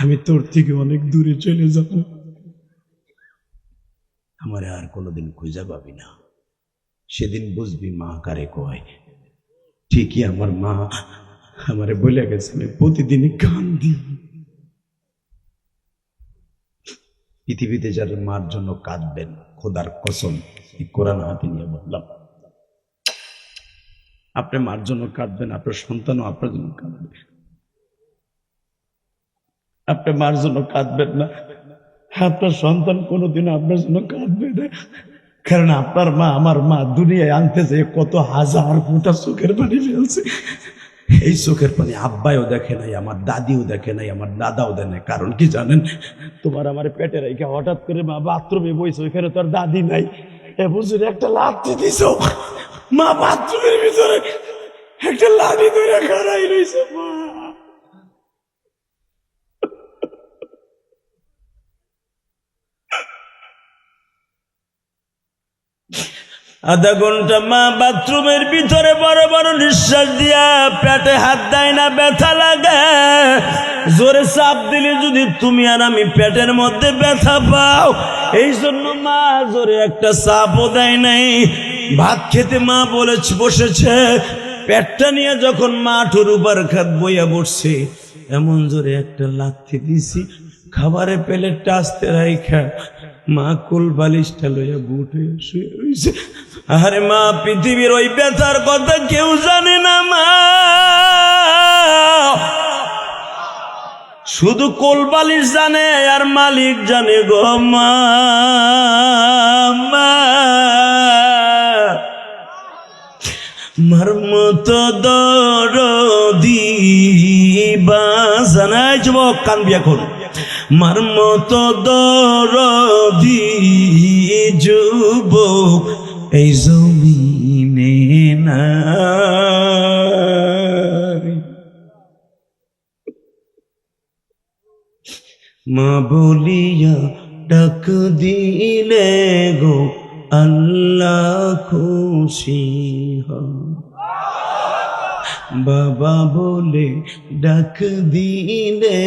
আমি তোর থেকে অনেক দূরে চলে যাব, আমারে আর কোনোদিন খুঁজে পাবি না, সেদিন বুঝবি মা কারে কয়। ঠিকই আমার মা আমারে বলে গেছে, আমি প্রতিদিনই কান্দি। পৃথিবীতে যারা মার জন্য কাঁদবেন, খোদার কসম এই কোরআন হাতে নিয়ে বললাম, আপনি মার জন্য কাঁদবেন, আপনার সন্তানও আপনার জন্য কাঁদবে। আপনি মার জন্য কাঁদবেন না, আপনার সন্তান কোনোদিন আপনার জন্য কাঁদবে না। কারণ আপনার মা আমার মা দুনিয়ায় আনতে যে কত হাজার ফোঁটা চোখের পানি ফেলছে, এই চোখের পানি আব্বাইও দেখে নাই, আমার দাদিও দেখে নাই, আমার দাদাও দেখে নাই। কারণ কি জানেন? তোমার আমার পেটে রেখে হঠাৎ করে মা বাথরুমে বইছে, ওইখানে তোর দাদি নাই, এ বুঝুন একটা লাথি দিছ, মা বাথরুমের ভিতরে একটা লাঠি ধরে খাড়াই রয়েছে। মা আধা ঘন্টা মা বাথরুমের ভিতরে বড় বড় নিঃশ্বাস দিয়া পেটে হাত দেয় না, ব্যথা লাগে, জোরে চাপ দিলে যদি তুমি আর আমি পেটের মধ্যে ব্যথা পাও, এই জন্য মা জোরে একটা চাপও দেয় নাই। ভাত খেতে মা বসেছে, পেটটা নিয়ে যখন মা ঠোর উপর খাত বইয়া বসছে, এমন জোরে একটা লাথি দিছি, খাবারে প্লেটটা আস্তে রাইখা মা কোল বালিশটা লইয়া বুটে শুয়ে রয়েছে। আরে মা, পৃথিবীর ওই ব্যথার কথা কেউ জানে না মা, শুধু কোল বালিশ জানে আর মালিক জানে গো মা। মার মতো দরদি বাজানায় যুবক কানবি এখন, মার মতো দরদি যুবক এই জমিনে নাই। মা বলিয়া ডাক দিলে গো আল্লাহ খুশি হয়, বাবা বলে ডাক দিলে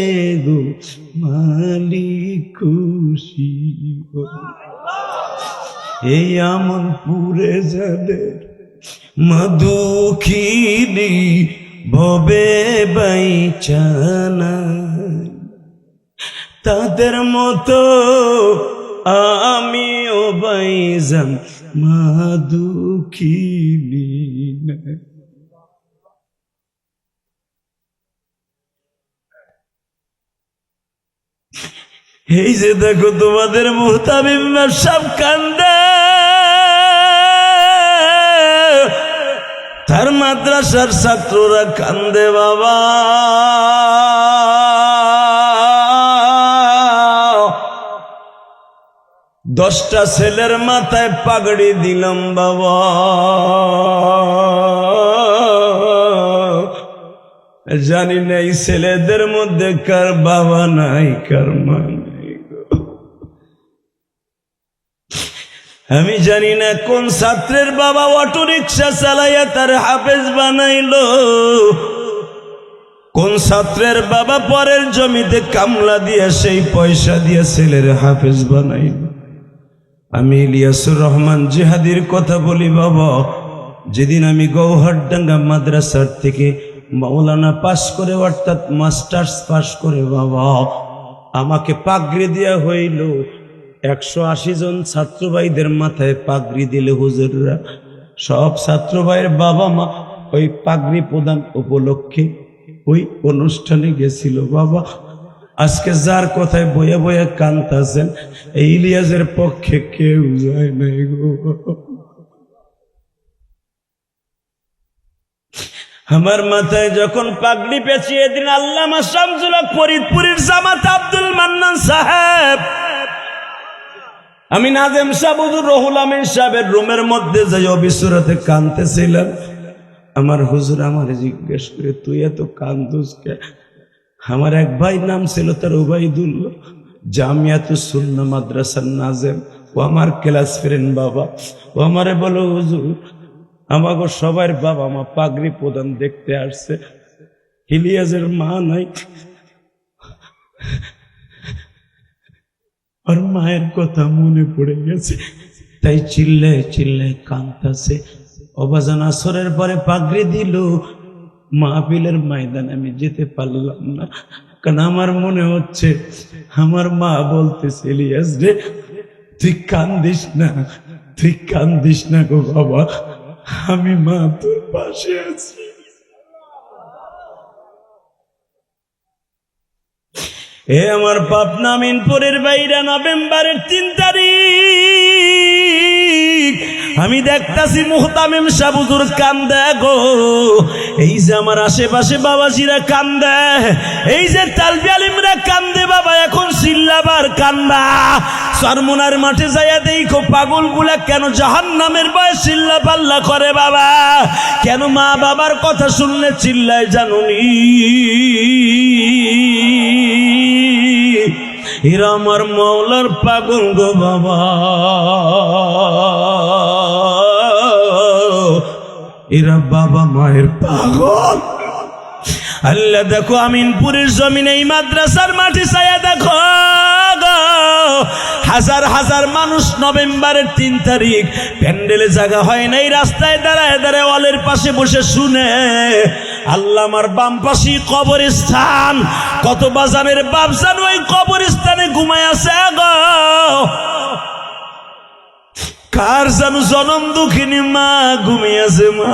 গো মালিক খুশি হয়। এই আমন পুরে যাদের মা দুঃখিনী ভবে বাইচানা, তাদের মতো আমিও বাইজান মা দুঃখিনী না। এই যে দেখো তোমাদের মুহতামিম সাহেব কান্দে, তার মাদ্রাসার ছাত্ররা কান্দে বাবা। দশটা ছেলের মাথায় পাগড়ি দিলাম বাবা, জানি না এই ছেলেদের মধ্যে কার বাবা নাই কার মা নাই। আমি জানি না কোন ছাত্রের বাবা অটো রিক্সা চালাইয়া তার হাফেজ বানাইলো, কোন ছাত্রের বাবা পরের জমিতে কামলা দিয়ে সেই পয়সা দিয়ে ছেলের হাফেজ বানাইলো। আমি ইলিয়াসুর রহমান জিহাদির কথা বলি বাবা। যেদিন আমি গৌহারডাঙ্গা মাদ্রাসার থেকে মাওলানা পাশ করে অর্থাৎ মাস্টার্স পাশ করে বাবা আমাকে পাগড়ি দেওয়া হইল, 180 জন ছাত্র ভাইদের মাথায় পাগড়ি দিলে হুজুররা, সব ছাত্র ভাইয়ের বাবা মা ওই পাগড়ি প্রদান উপলক্ষে ওই অনুষ্ঠানে গেছিল বাবা। আজকে যার কথায় বয়ে বয়ে কাঁদতেছেন এই ইলিয়াসের পক্ষে কেউ যায় নাই গো। আমার মাথায় যখন পাগড়ি পেঁচিয়ে দিন আল্লামা শামসুল হক ফরিদপুরের জামাত আব্দুল মান্নান সাহেব, আমি নাজেম সাহেব হুজুর রহুল আমিন সাহেবের রুমের মধ্যে যাই অবিসুরাতে কাঁদতেছিলাম। আমার হুজুর আমার জিজ্ঞেস করে তুই এত কান্দুস কে? আমার এক ভাই নাম ছিল তার উবাইদুল্লাহ, জামিয়াতুস সুন্নাহ মাদ্রাসার নাজেম, ও আমার ক্লাস ফ্রেন্ড বাবা। ও আমারে বলো হুজুর আমাকে সবার বাবা মা পাগড়ি প্রদান দেখতে আসছে, ইলিয়াসের মা নাই, আর মায়ের কথা মনে পড়ে গেছে, তাই চিল্লায় চিল্লায় কাঁদতেছে। অবাজান আসরের পরে পাগড়ি দিল, মাহফিলের ময়দানে আমি যেতে পারলাম না, কারণ আমার মনে হচ্ছে আমার মা বলতেছে ইলিয়াস রে তুই কান্দিস না, তুই কান্দিস না গো বাবা, আমি মা তোর পাশে আছি। এ আমার পাবনা মিনপুরের বাইরা নভেম্বরের 3 তারিখ আমি দেখতাছি মুহতামিম সাহেব হুজুর কান্দে গো। এই যে আমার আশেপাশে বাবাজিরা কান্দে, এই যে তালবি আলিমরা কান্দে বাবা, এখন সিল্লাবার কান্দা। চরমুনার মাঠে যাইয়া দেখো পাগলগুলা কেন জাহান্নামের ভয়ে চিল্লা পাল্লা করে বাবা, কেন মা বাবার কথা শুনলে চিল্লায় জানুনি? এরা আমার মৌলার পাগল গো বাবা, এরা বাবা মায়ের পাগল। আল্লাহ দেখো আমিনপুরের জমিনে এই মাদ্রাসার মাঠে ছায়া দেখো হাজার হাজার মানুষ নভেম্বরের 3 তারিখ প্যান্ডেলে জায়গা হয় নাই, রাস্তায় দাঁড়ায় দাঁড়ায় ওয়ালের পাশে বসে শুনে। আল্লাহ আমার বাম পাশে কবরস্থান, কত বাজানের বাপজান ওই কবরস্থানে ঘুমায় আছে গো। কার জানো জনম দুঃখিনী মা ঘুমিয়ে আছে মা।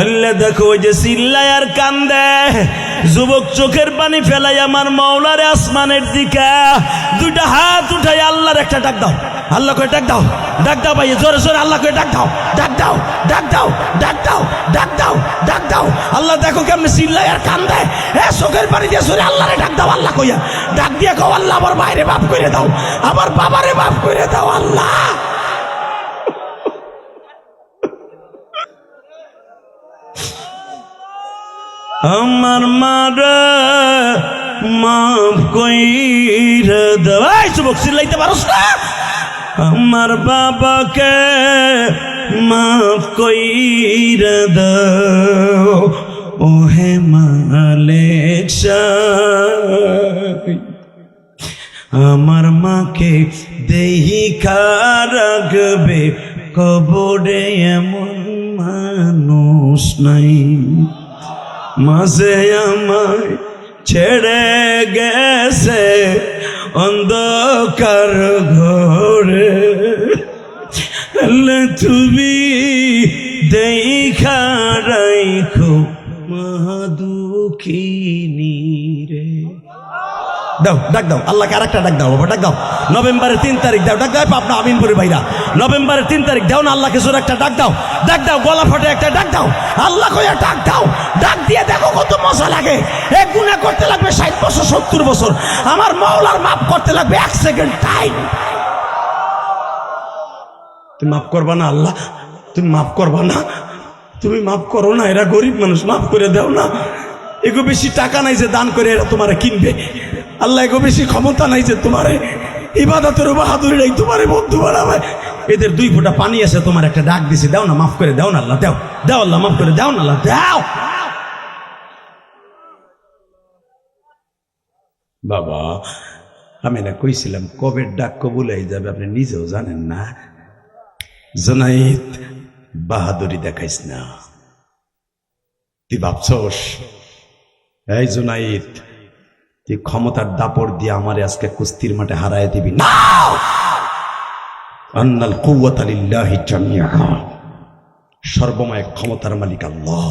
আল্লাহ দেখো ওই যে চিল্লায় আর কান্দে যুবক চোখের পানি ফেলাই আমার মাওলারে আসমানের দিকে দুইটা হাত উঠাই আল্লাহর একটা ডাক দাও, আল্লাহ কই ডাক দাও, ডাক দাও ভাই জোরে জোরে আল্লাহ কই ডাক দাও, ডাক দাও, ডাক দাও, ডাক দাও, ডাক দাও, ডাক দাও। আল্লাহ দেখো কেমনে চিল্লায় আর কান্দে, এ চোখের পানি দিয়ে জোরে আল্লাহরে ডাক দাও, আল্লাহ কইয়া ডাক দিয়ে কও আল্লাহ আমার ভাইরে বাপ করে দাও, আমার বাবারে বাপ করে দাও আল্লাহ। আমার মারা মাফ কইরা দাও, এই যুবক চিল্লাইতে পারোস না? আমার বাবাকে মাফ কইরা দাও ওহে মালিক শাহ, আমার মাকে দেহিকা রাখবে কবরে এমন মানুষ নাই, মাঝে আমায় ছেড়ে গেছে অন্ধকার ঘরে, তুমি দেখা রাইখো মহাদুখিনী রে। দাও ডাক দাও, আল্লাহকে আর একটা ডাক দাও বাবা, ডাক দাও। নভেম্বরের 3 তারিখ দাও, ডাক দাও পাবনা আমিনপুরের ভাইরা। নভেম্বরের 3 তারিখ দাও না, আল্লাহকে জোরে একটা ডাক দাও, ডাক দাও, গলা ফাটে একটা ডাক দাও, আল্লাহ কইয়া ডাক দাও। ডাক দিয়ে দেখো কত মজা লাগে। এক গুনাহ করতে লাগবে 60 বছর 70 বছর, আমার মাওলার মাফ করতে লাগবে 1 সেকেন্ড টাইম। তুমি মাফ করবা না আল্লাহ, তুমি মাফ করবা না, তুমি মাফ করো না। এরা গরিব মানুষ, মাফ করে দাও না। এগো বেশি টাকা নাই যে দান করে এরা তোমারে কিনবে। আল্লাহ এগো বেশি ক্ষমতা নাই যে তোমারে ইবাদতের বাহাদুরি নাই তোমারে বন্ধু বানাবে। এদের 2 ফোঁটা পানি আছে, তোমার একটা ডাক দিছে, দাও না, মাফ করে দাও না আল্লাহ, দাও দাও আল্লাহ, মাফ করে দাও না আল্লাহ, দাও। বাবা আমি না কইছিলাম কবে ডাক কবুল হয়ে যাবে, আপনি নিজেও জানেন না। জুনাইদ বাহাদুরি দেখাইস না, তুই ভাবছস এই জুনাইদ তুই ক্ষমতার দাপড় দিয়ে আমারে আজকে কুস্তির মাঠে হারায় দিবি না। আন্নাল কুওয়াতা লিল্লাহি জামিআ, সর্বময় ক্ষমতার মালিক আল্লাহ।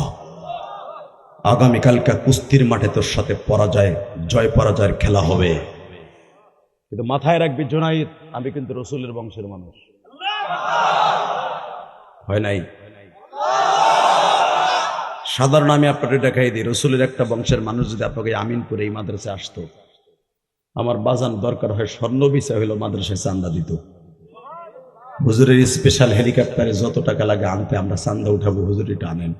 আগামীকালকে কুস্তির মাঠে তোর সাথে পরাজয় জয় পরাজয়ের খেলা হবে, কিন্তু মাথায় রাখবি জুনাইদ আমি কিন্তু রসুলের বংশের মানুষ। হয় নাই? সাধারণ আমি আপনাকে দেখাই দিই, রসুলের একটা বংশের মানুষ যদি আপনাকে আমিনপুরে এই মাদ্রাসায় আসতো, আমার বাজান দরকার হয় স্বর্ণ বিষয় হইলো মাদ্রাসায় চান্দা দিত। হুজুরের স্পেশাল হেলিকপ্টারে যত টাকা লাগে আনতে আমরা চান্দা উঠাবো, হুজুর এটা আনেন।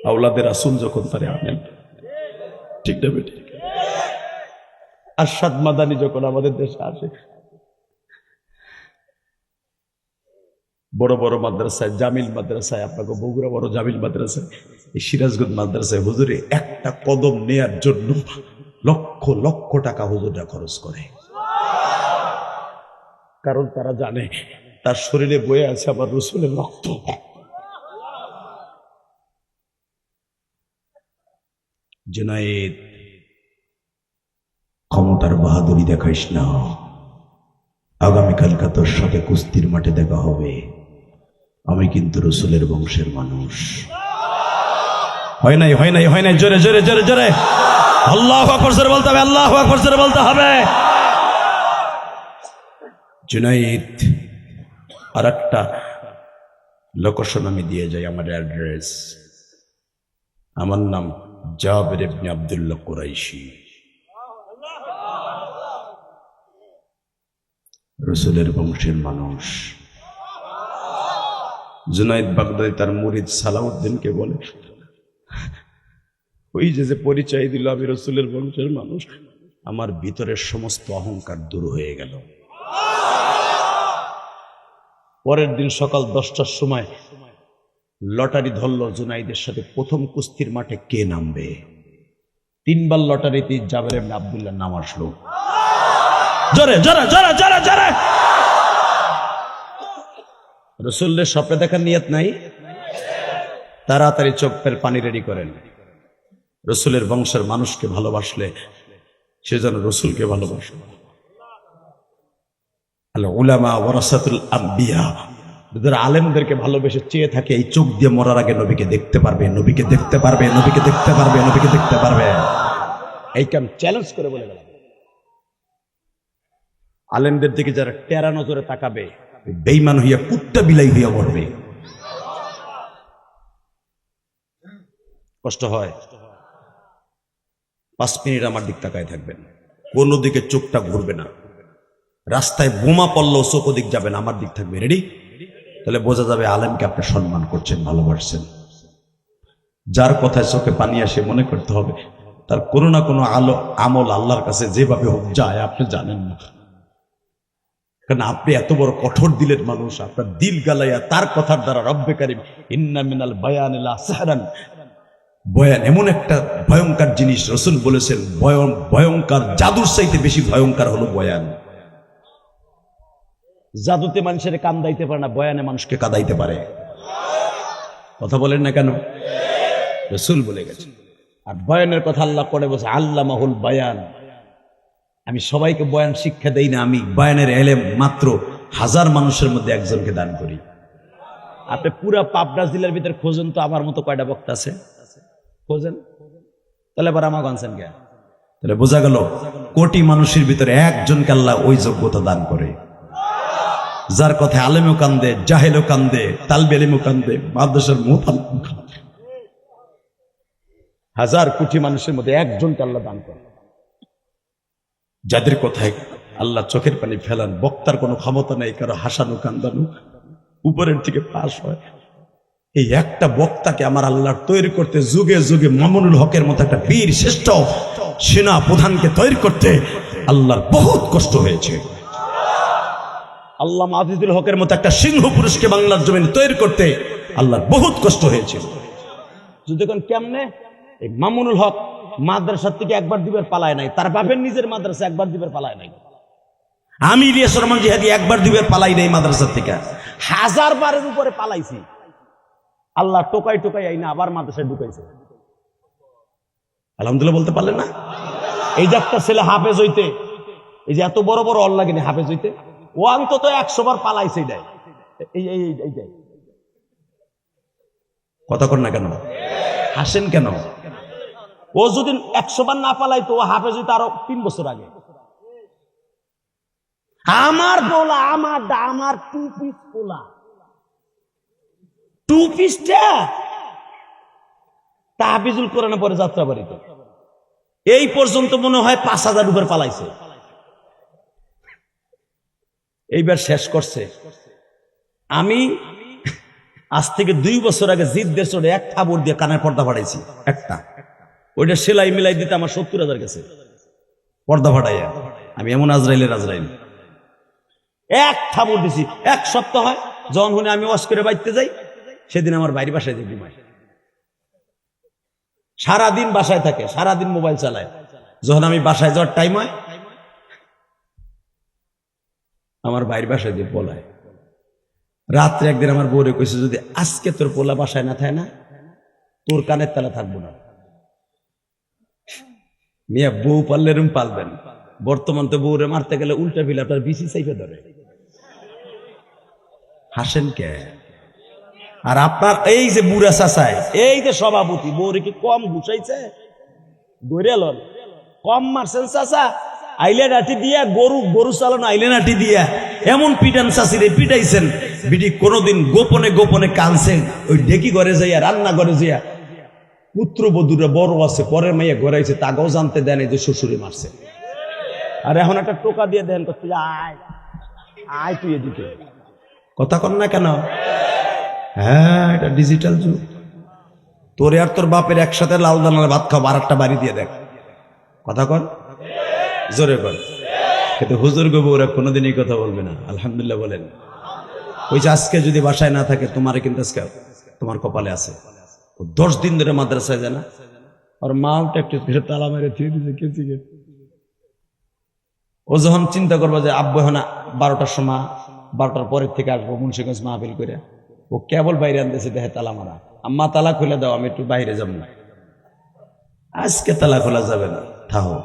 আওলাদের রাসূল যখন তারে আনেন, ঠিক না বেটি? আরশাদ মাদানী যখন আমাদের দেশে আসে, বড় বড় মাদ্রাসায়, জামিল মাদ্রাসায়, আপনাকে বগুড়া বড় জামিল মাদ্রাসায়, এই সিরাজগঞ্জ মাদ্রাসায় হুজুরে একটা কদম নেয়ার জন্য লক্ষ লক্ষ টাকা হুজুররা খরচ করে। কারণ তারা জানে তার শরীরে বয়ে আছে আমার রসুলের রক্ত। জুনায়েদ ক্ষমতার বাহাদুরি দেখাইস না, আগামীকালকা তোর সাথে কুস্তির মাঠে দেখা হবে। আমি কিন্তু রসুলের বংশের মানুষ। হয় নাই, হয় নাই, হয় নাই, জোরে জোরে জোরে জোরে আল্লাহু আকবার জোরে বলতে হবে, আল্লাহু আকবার জোরে বলতে হবে। জুনাইদ আর একটা লোকেশন আমি দিয়ে যাই, আমার অ্যাড্রেস। আমার নাম জাবের ইবনে আব্দুল্লাহ কুরাইশি, রসুলের বংশের মানুষ। জুনাইদ বাগদাদি তার মুরিদ সালাউদ্দিনকে বলে, ওই যে পরিচয় দিল আমি রসুলের বংশের মানুষ, আমার ভিতরের সমস্ত অহংকার দূর হয়ে গেল। পরের দিন সকাল 10টার সময় লটারি ধরল জুনাইদের সাথে প্রথম কুস্তির মাঠে কে নামবে। 3 বার লটারিতে জাবের ইবনে আব্দুল্লাহ নাম আসলো। জোরে জোরে জোরে জোরে জোরে। রসুলের স্বপ্নে দেখার নিয়ত নাই, তাড়াতাড়ি চোখের পানি রেডি করেন। রসুলের বংশের মানুষকে ভালোবাসলে সে যেন রসুলকে ভালোবাসে। আল উলামা ওয়ারাসাতুল আম্বিয়া, যারা আলেমদেরকে ভালোবেসে চেয়ে থাকে এই চোখ দিয়ে মরার আগে নবীকে দেখতে পারবে, নবীকে দেখতে পারবে, নবীকে দেখতে পারবে, নবীকে দেখতে পারবে। এই কাম চ্যালেঞ্জ করে বলে গেলাম। আলেমদের দিকে যারা টেরা নজরে তাকাবে, বেঈমান হইয়া কুত্তা বিলাই হইয়া মরবে। কষ্ট হয়। 5 মিনিট আমার দিক তাকায় থাকবেন, কোনো দিকে চোখটা ঘুরবে না। রাস্তায় বোমা পড়লেও চোখ দিক যাবে না, আমার দিক থাকবে। রেডি? তাহলে বোঝা যাবে আলেমকে আপনি সম্মান করছেন, ভালোবাসছেন। যার কথায় চোখে পানি আসে মনে করতে হবে তার কোনো না কোনো আমল আল্লাহর কাছে যেভাবে হোক যায়, আপনি জানেন না। কারণ আপনি এত বড় কঠোর দিলের মানুষ, আপনার দিল গালাইয়া তার কথার দ্বারা রব্বে কারীম ইন্না মিনাল বায়ানি লা সাহরান, বয়ান এমন একটা ভয়ঙ্কর জিনিস, রাসূল বলেছেন ভয়ঙ্কর জাদুর চাইতে বেশি ভয়ঙ্কর হলো বয়ান। জাদুতে মানুষের কান্দাইতে পারে না, বয়ানে মানুষকে কাঁদাইতে পারে। কথা বলেন না কেন? রাসূল বলে গেছেন। আর বয়ানের কথা আল্লাহ করে বলছে আল্লামাহুল বায়ান। আমি সবাইকে বয়ান শিক্ষা দেই না, আমি বয়ানের এলেম মাত্র 1000 মানুষের মধ্যে একজনকে দান করি। আপনি পুরা পাবনা জেলার ভিতরে খোঁজেন তো আমার মতো কয়টা বক্তা আছে, খোঁজেন। তাহলে এবার আমাকে আনছেন কে? তাহলে বোঝা গেল কোটি মানুষের ভিতরে একজনকে আল্লাহ ওই যোগ্যতা দান করে, যার কথায় আলেমও কান্দে, জাহেলও কান্দে, তালবে ইলমও কান্দে, মাদ্রাসার মুতাল্লিমও কান্দে। হাজার কোটি মানুষের মধ্যে একজনকে আল্লাহ দান করে, যাদের কথায় আল্লাহ চোখের পানি ফেলান। বক্তার কোনো ক্ষমতা নেই কারো হাসানো কান্দানো, উপরের থেকে পাশ হয়। এই একটা বক্তাকে আমার আল্লাহ তৈরি করতে, যুগে যুগে মামুনুল হকের মতো একটা বীর শ্রেষ্ঠ সেনা প্রধানকে তৈরি করতে আল্লাহর বহুত কষ্ট হয়েছে। আল্লামা আজিজুল হকের মতো একটা সিংহ পুরুষকে বাংলার জমিনে তৈরি করতে আল্লাহর বহুত কষ্ট হয়েছে। যদি কোন কেমনে এই মামুনুল হক মাদ্রাসা থেকে একবার দিবের পালায় নাই, তার বাপের নিজের মাদ্রাসা একবার দিবের পালায় নাই। আমি ইলিয়াস রহমান জিহাদি একবার দিবের পালাই নাই মাদ্রাসা থেকে, 1000 বারের উপরে পালাইছি। আল্লাহ টোকাই টোকাই আইনা আবার মাদ্রাসায় ঢুকাইছে। আলহামদুলিল্লাহ বলতে পারলেন না? এই যে একটা ছেলে হাফেজ হইতে, এই যে এত বড় বড় অল লাগেনি হাফেজ হইতে, ও অন্তত 100 বার পালাইছে। এইটাই কথা কর না কেন, হাসেন কেন? ও যদি 100 বার না পালাইতো ও হাফেজ হইতে আরো 3 বছর আগে। আমার বলা আমার 2 পিস পোলা, 2 পিসটা তাহফিজুল কোরআনে পরে যাত্রা বাড়িতে এই পর্যন্ত মনে হয় 5000 উপর পালাইছে। এইবার শেষ করছে। আমি আজ থেকে 2 বছর আগে জিদ্দের চড়ে এক থাবর দিয়ে কানের পর্দা ফাটাইছি, একটা ওইটা সেলাই মিলাই দিতে আমার 70,000 গেছে পর্দা ফাটাইয়া। আমি এমন আজরাইলের আজরাইল এক থাবর দিছি। 1 সপ্তাহ হয় যখন শুনে আমি ওয়াজ করে বাইতে যাই, সেদিন আমার বাইরে বাসায় যাই ঘুমায়। সারাদিন বাসায় থাকে, সারাদিন মোবাইল চালায়। যখন আমি বাসায় যাওয়ার টাইম হয় আমার বাইরে বাসায় দিয়ে পলায়। রাত্রে একদিন আমার বউরে কইছে, যদি আজকে তোর পোলা বাসায় না থাকে না, তোর কানের তালা থাকবো না। মিয়া বউ পাললে এরম পালবেন। বর্তমান তো বউরে মারতে গেলে উল্টা ফিলে আপনার বিসি চাইপে ধরে। হাসেন কে? আর আপনার এই যে বুড়া চাচায়, এই যে সভাপতি, বউরে কি কম ঘুষাইছে? ধরে লন কম মারছেন চাচা? আইলে লাঠি দিয়া, গরু চালানো আইলে লাঠি দিয়া এমন পিটান চাষিরে পিটাইছেন, বিটি কোনোদিন গোপনে গোপনে কানছে। ওই ডেকি ঘরে যাইয়া, রান্না ঘরে যাইয়া, পুত্রবধূরা বড় আছে পরের মাইয়া ঘরাইছে, তাকেও জানতে দেন যে শ্বশুরে মারছে। আর এখন একটা টোকা দিয়ে দেন, আয় আয় তুই এদিকে। কথা কন না কেন? হ্যাঁ, এটা ডিজিটাল যুগ। তোরে আর তোর বাপের একসাথে লাল দানার ভাত খাও, আর একটা বাড়ি দিয়ে দেখ। কথা কন, জোরে কর। কিন্তু হুজুর গো বউরা কোনোদিন এই কথা বলবে না। আলহামদুলিল্লাহ বলেন। ওই যে আজকে যদি বাসায় না থাকে, তোমার কিন্তু আজকে তোমার কপালে আছে। 10 দিন ধরে মাদ্রাসায় যায় না, আর মাও একটু তালা মেরে থিয়ে দিয়েছে কেচি। ও যখন চিন্তা করবো যে আব্বু এখন 12টার সময়, 12টার পরের থেকে আসবো মুন্সিগঞ্জ মাহফিল করে, ও কেবল বাইরে আনতেছে, দেখে তালা মারা। আম্মা তালা খুলে দাও, আমি একটু বাইরে যাবো না। আজকে তালা খোলা যাবে না, থাহো।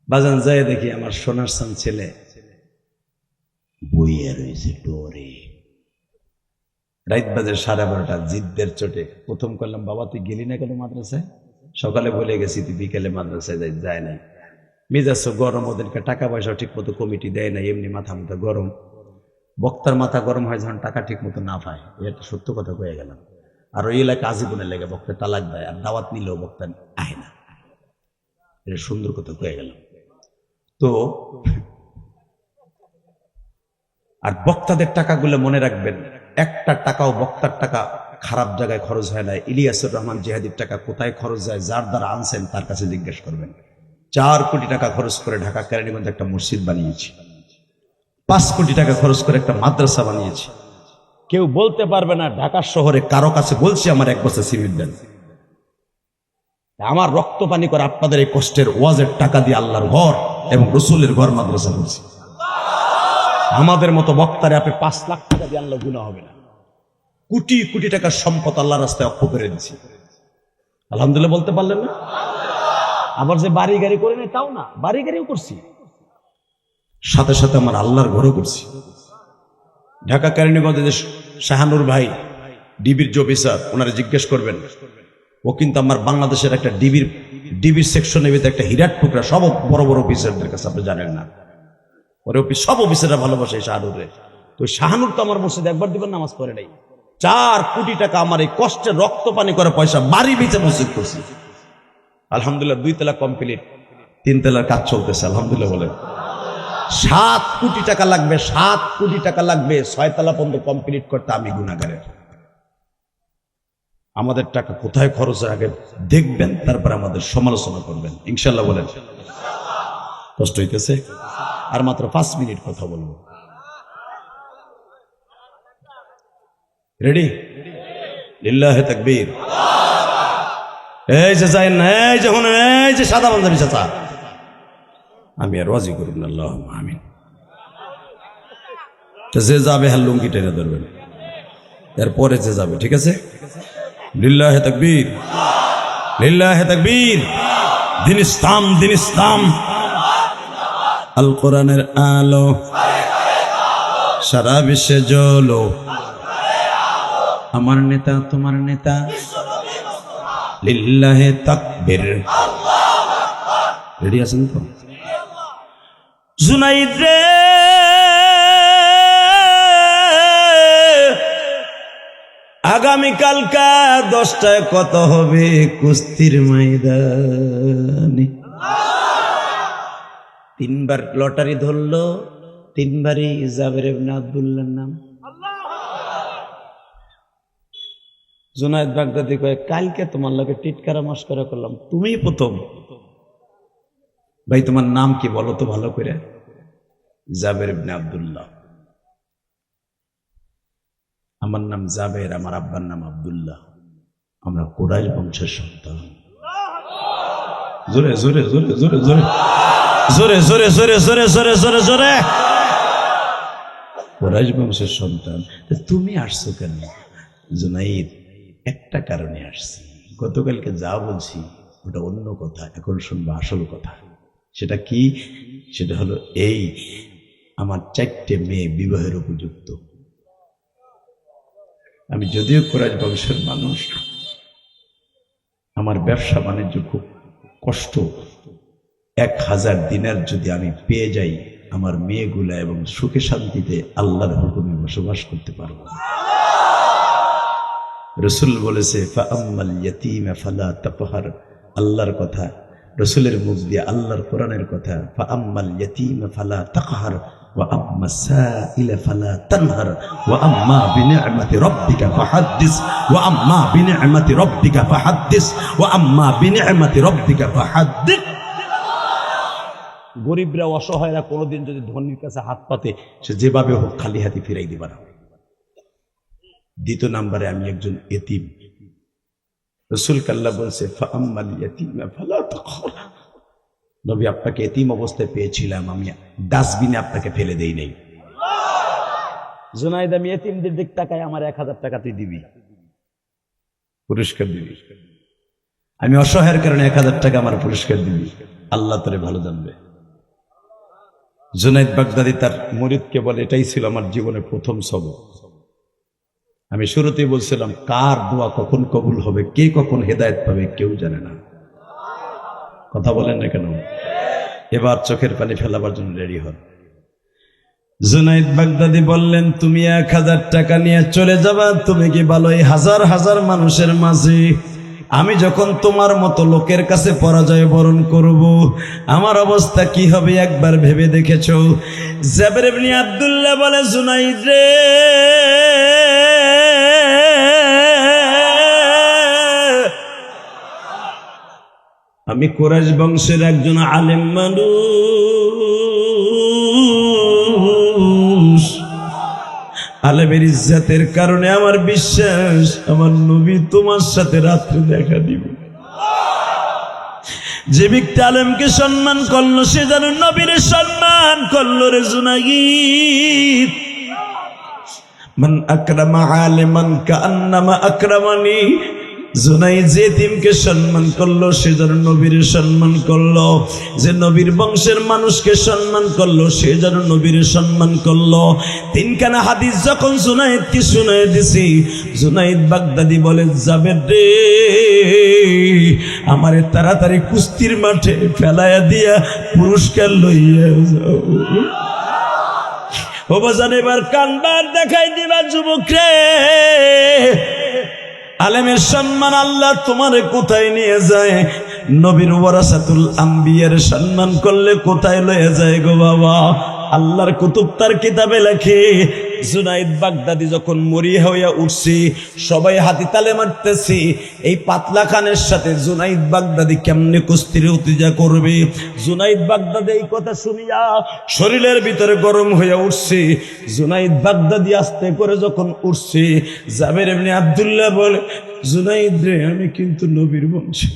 বাজান যায় দেখি আমার সোনার সান ছেলে বইয়ে রয়েছে ডোরে। রাত বাজে 12:30, জিদ্দের চোটে। প্রথম করলাম, বাবা তুই গেলি না কেন মাদ্রাসায়? সকালে বলে গেছি তুই বিকেলে মাদ্রাসায় যায় নাই। মেজাজ গরম, ওদেরকে টাকা পয়সা ঠিক মতো কমিটি দেয় না, এমনি মাথা মতো গরম। বক্তার মাথা গরম হয় যখন টাকা ঠিক মতো না পায়। এটা সত্য কথা কয়ে গেলাম। আর ওই এলাকা আজীবনের লেগে বক্তা তালাক দেয়, আর দাওয়াত নিলেও বক্তা আহে না। এটা সুন্দর কথা কয়ে গেলাম। তো আর বক্তাদের টাকাগুলো মনে রাখবেন, একটা টাকাও বক্তার টাকা খারাপ জায়গায় খরচ হয় না। ইলিয়াসুর রহমান জিহাদির টাকা কোথায় খরচ যায়, যার দ্বারা আনছেন তার কাছে জিজ্ঞেস করবেন। 4 কোটি টাকা খরচ করে ঢাকা কেরানীগঞ্জে একটা মসজিদ বানিয়েছি, 5 কোটি টাকা খরচ করে একটা মাদ্রাসা বানিয়েছি। কেউ বলতে পারবে না ঢাকা শহরে কারো কাছে বলছি আমার 1 বছর সিমেন্ট দেন। আমার রক্ত পানি করে আপনাদের এই কষ্টের ওয়াজের টাকা দিয়ে আল্লাহর ঘর এবং রসুলের ঘর মাদ্রাসা করছি। আমাদের মতো বক্তারে আপনি 5 লাখ টাকা দিয়ে আল্লাহ গুনাহ হবে না। কোটি কোটি টাকার সম্পদ আল্লাহর রাস্তায় অক্ষ করে দিচ্ছি। আলহামদুলিল্লাহ বলতে পারলেন না? আবার যে বাড়ি গাড়ি করে নেই তাও না, বাড়ি গাড়িও করছি, সাথে সাথে আমার আল্লাহর ঘরও করছি। ঢাকা কেরানীগঞ্জে যে শাহানুর ভাই ডিবির যে অফিসার, ওনারা জিজ্ঞেস করবেন, ও কিন্তু আমার বাংলাদেশের একটা ডিবির সেকশনের ভিতরে একটা হীরার টুকরা। সব বড় বড় অফিসারদের কাছে আপনি জানেন না, ওরে সব অফিসাররা ভালোবাসে এই শাহানুরে। তো শাহানুর তো আমার মসজিদে একবার দিবেন নামাজ পড়ে নাই। 4 কোটি টাকা আমার এই কষ্টে রক্ত পানি করে পয়সা বাড়ি বেচে মসজিদ করছি। আলহামদুলিল্লাহ 2 তলা কমপ্লিট, 3 তলার কাজ চলতেছে। আলহামদুলিল্লাহ বলেন। 7 কোটি টাকা লাগবে, 7 কোটি টাকা লাগবে 6 তলা পর্যন্ত কমপ্লিট করতে। আমি গুনাহগারের। আমাদের টাকা কোথায় খরচ হয় আগে দেখবেন, তারপর আমাদের সমালোচনা করবেন ইনশাল্লাহ বলেন। কষ্ট হইতেছে? আর মাত্র 5 মিনিট কথা বলবো। রেডি? লিল্লাহে তাকবীর। এই যে যাই না, এই যে শুনেন, এই যে সাদা পাঞ্জাবি চাচা, আমি আর রাজি করব না, আল্লাহুম্মা আমিন। তো যে যাবে হ্যাঁ লুঙ্গি টেনে ধরবেন, এরপরে যে যাবে, ঠিক আছে? লিল্লাহে তাকবীর, লিল্লাহে তাকবীর। দিন ইসলাম, দিন ইসলাম। আল কোরআনের আলো সারা বিশ্বে জ্বলো। আমার নেতা তোমার নেতা, লিল্লাহে তাকবীর। রেডি আছেন তো? জুনাইদ রে, আগামীকালকা 10টায় কত হবে কুস্তির ময়দানে? 3বার লটারি ধরলো, 3বারই জাবের ইবনে আব্দুল্লাহর নাম। জুনাইদ বাগদাদি কয়, কালকে তোমার লগে টিটকারা মস্করা করলাম, তুমিই প্রথম। ভাই তোমার নাম কি বলো তো ভালো করে? জাবের ইবনে আব্দুল্লাহ। আমার নাম জাবের, আমার আব্বার নাম আব্দুল্লাহ, আমরা কুরাইশ বংশের সন্তান। জোরে জোরে জোরে জোরে জোরে জোরে জোরে জোরে জোরে জোরে জোরে জোরে কুরাইশ বংশের সন্তান। তুমি আসছো কেন? জুনাইদ, একটা কারণে আসছি। গতকালকে যা বলছি ওটা অন্য কথা, এখন শুনবো আসল কথা। সেটা কি? সেটা হলো এই, আমার 4টে মেয়ে বিবাহের উপযুক্ত। আমি যদিও কুরাইশ বংশের মানুষ, আমার ব্যবসা বাণিজ্য খুব কষ্ট। 1000 দিনার যদি আমি পেয়ে যাই, আমার মেয়েগুলা এবং সুখে শান্তিতে আল্লাহর হুকুমে বসবাস করতে পারবো। রাসূল বলেছে, ফাআম্মাল ইয়াতীমা ফালা তাকহার। আল্লাহর কথা, রাসূলের মুখ দিয়ে আল্লাহর কোরআনের কথা। ফাআম্মাল ইয়াতীমা ফালা তাকহার ওয়া আম্মাস সাইলা ফালা তানহার ওয়া আম্মা বিনি'মাতি রাব্বিকা ফাহাদ্দিস ওয়া আম্মা বিনি'মাতি রাব্বিকা ফাহাদ্দিস ওয়া আম্মা বিনি'মাতি রাব্বিকা ফাহাদ্দিস। গরিবরা, অসহায়রা কোনোদিন যদি ধনীর কাছে হাত পাতে, সে যেভাবে হোক খালি হাতে ফিরাই দিবা না। 2 নম্বরে আমি একজন এতিম। রাসূল কাল্লা বলছে, ফাআম্মাল ইয়াতীমা ফালা তাকহার। নবী, আপনাকে এতিম অবস্থায় পেয়েছিলাম, আমি ডাস্টবিনে আপনাকে ফেলে দেই নাই। জুনাইদ, আমি এতিমদের দিক তাকাই, আমার 1000 টাকা তুই দিবি, পুরস্কার দিবি। আমি অসহায়ের কারণে 1000 টাকা আমার পুরস্কার দিবি, আল্লাহ তোরে ভালো জানবে। জুনাইদ বাগদাদি তার মুরিদকে বলে, এটাই ছিল আমার জীবনের প্রথম সবক। আমি শুরুতেই বলছিলাম, কার দোয়া কখন কবুল হবে, কে কখন হেদায়েত পাবে কেউ জানে না। কথা বলেন না কেন? এবার চোখের পানি ফেলাবার জন্য রেডি হন। জুনাইদ বাগদাদি বললেন, তুমি 1000 টাকা নিয়ে চলে যাবা, তুমি কি ভালো এই হাজার হাজার মানুষের মাঝে আমি যখন তোমার মতো লোকের কাছে পরাজয় বরণ করব, আমার অবস্থা কি হবে একবার ভেবে দেখেছো? জাবের ইবনে আব্দুল্লাহ বলে, জুনাইদ রে, আমি কুরাইশ বংশের একজন আলেম মানুষ। আলেমের ইজ্জতের কারণে আমার বিশ্বাস, আমার নবী তোমার সাথে রাত্রে দেখা দিব। যে ব্যক্তি আলেমকে সম্মান করলো, সে যেন নবীর সম্মান করলো রে জুনাইদ। মান আকরামা আলিমান কাআন্নামা আকরামানি। জুনাইদ যে এতিমকে সম্মান করলো সে যেন নবীর সম্মান করলো, যে নবীর বংশের মানুষকে সম্মান করলো সে যেন নবীর সম্মান করলো। তিনখানা হাদিস যখন জুনাইদকে শুনায় দিছি, জুনাইদ বাগদাদি বলে, যাবে রে আমারে তাড়াতাড়ি কুস্তির মাঠে ফেলাইয়া দিয়া পুরস্কার লইয়া যাও। ও বাজান এবার কান্দার দেখাই দিবা যুবক রে, আলেমের সম্মান আল্লাহ তোমারে কোথায় নিয়ে যায়, নবীর ওয়ারাসাতুল আম্বিয়ার সম্মান করলে কোথায় লয়ে যায় গো বাবা। আল্লাহর কুতুব তার কিতাবে লেখে, জুনাইদ বাগদাদি যখন মরিয়া হইয়া উঠছে, সবাই হাতি তালে মারতেছে, এই পাতলা খানের সাথে জুনাইদ বাগদাদি কেমনে কুস্তির উত্তেজনা করবে। জুনাইদ বাগদাদি এই কথা শুনিয়া শরীরের ভিতরে গরম হইয়া উঠছে। জুনাইদ বাগদাদি আস্তে করে যখন উঠছে, জাবের ইবনে আব্দুল্লাহ বলে, জুনাইদ রে আমি কিন্তু নবীর বংশী।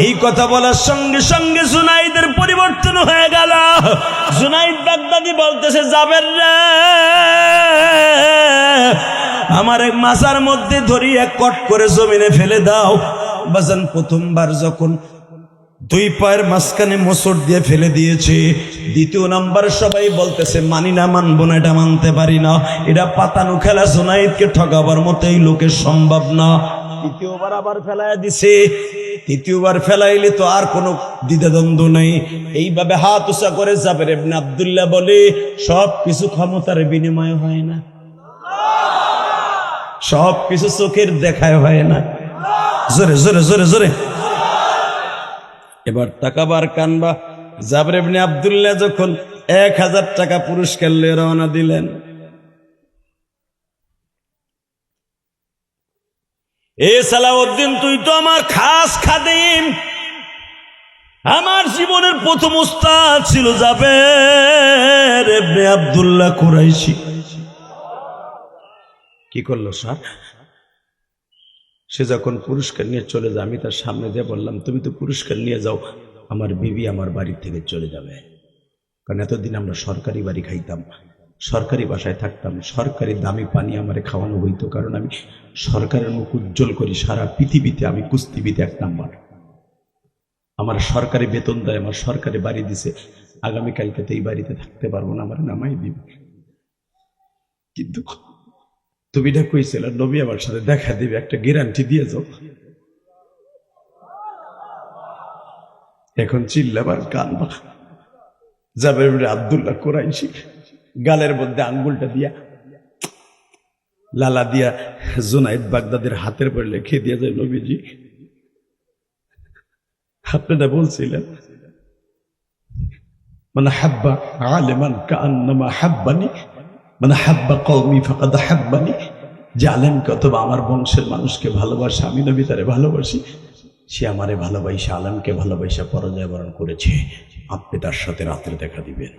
এই কথা বলার সঙ্গে সঙ্গে জুনাইদের পরিবর্তন হয়ে গেল। জুনাইদ বাগদাদি বলতেছে, যাবের রে আমার এক মাথার মধ্যে ধরিয়ে কট করে জমিনে ফেলে দাও। বাজান প্রথমবার যখন দুই পায়ের মাঝখানে মোচড় দিয়ে ফেলে দিয়েছে, দ্বিতীয় নাম্বার সবাই বলতেছে মানি না, মানবো না, এটা মানতে পারি না, এটা পাতানো খেলা, জুনাইদকে ঠকাবার মতো এই লোকের সম্ভব না। তৃতীয়বার আবার ফেলাইয়া দিছে। তৃতীয়বার ফেলাইলে তো আর কোনো দ্বিধাদ্বন্দ্ব নেই। এইভাবে হাত উঁচা করে জাবের ইবনে আব্দুল্লাহ বলে, সব কিছু ক্ষমতার বিনিময় হয় না, সব কিছু চোখের দেখায় হয় না। জোরে জোরে জোরে জোরে এবার তাকাবার কানবা। জাবের ইবনে আব্দুল্লাহ যখন 1000 টাকা পুরস্কার নিয়ে রওনা দিলেন, এ সালাউদ্দিন তুই তো আমার খাস খাদিম, আমার জীবনের প্রথম উস্তাদ ছিল জাবের ইবনে আব্দুল্লাহ কুরাইশি। কি করলো স্যার? সে যখন পুরস্কার নিয়ে চলে যায়, আমি তার সামনে দিয়ে বললাম, তুমি তো পুরস্কার নিয়ে যাও, আমার বিবি আমার বাড়ি থেকে চলে যাবে। কারণ এতদিন আমরা সরকারি বাড়ি খাইতাম, সরকারি বাসায় থাকতাম, সরকারি দামি পানি আমারে খাওয়ানো হইতো, কারণ আমি সরকারের মুখ উজ্জ্বল করি সারা পৃথিবীতে। আমি কুস্তিবিদ 1 নাম্বার, আমার সরকারি বেতন দেয়, আমার সরকারি বাড়ি দিছে। আগামীকালকে তো এই বাড়িতে থাকতে পারবো না, আমার নামাই দিবে। কিন্তু তুমি না কইছিল নবী আমার সাথে দেখা দিবে, একটা গ্যারান্টি দিয়ে যাও। এখন চিল্লাবার কানবা। জাবের ইবনে আব্দুল্লাহ কুরাইশি গালের মধ্যে আঙ্গুলটা দিয়া লালা দিয়া জুনাইদ বাগদাদের হাতের পর লিখে দিয়ে যায়, নবীজি আপনারা বলছিলেন মান হাব্বা আলিমান কাআন্নামা হাব্বানি, মানে হাব্বা কওমি ফাকাদ হাব্বানি, যে আলেমকে অথবা আমার বংশের মানুষকে ভালোবাসে, আমি নবী তারে ভালোবাসি, সে আমারে ভালোবাসা আলেমকে ভালোবাসা পরাজয় বরণ করেছে। আপনি তার সাথে রাত্রে দেখা দিবেন।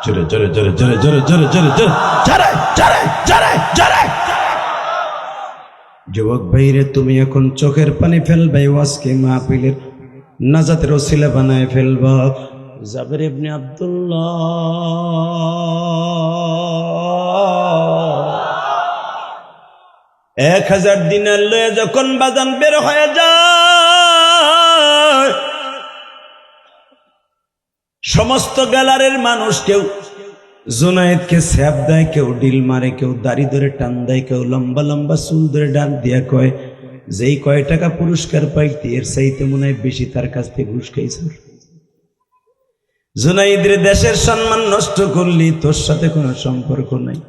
জোরে জোরে জোরে জোরে জোরে জোরে জোরে জোরে জোরে জোরে জোরে জোরে। যুবক ভাইরে, তুমি এখন চোখের পানি ফেলবে, ওয়াজকে মাহফিলের নাজাতের ওসিলা বানায় ফেলবা। জাবের ইবনে আব্দুল্লাহ 1000 দিনার লয়ে যখন বাজান বের হয়ে যায়, সমস্ত গ্যালারের মানুষ কেউ জুনায়েদকে স্যাপ দেয়, কেউ ডিল মারে, কেউ দাড়ি ধরে টান দেয়, কেউ লম্বা লম্বা চুল ধরে ডাক দিয়া কয়, যেই কয় টাকা পুরস্কার পাইতে এর চাইতে মনে হয় বেশি তার কাছ থেকে ঘুষ খাইছ। জুনাইদের দেশের সম্মান নষ্ট করলি, তোর সাথে কোনো সম্পর্ক নাই।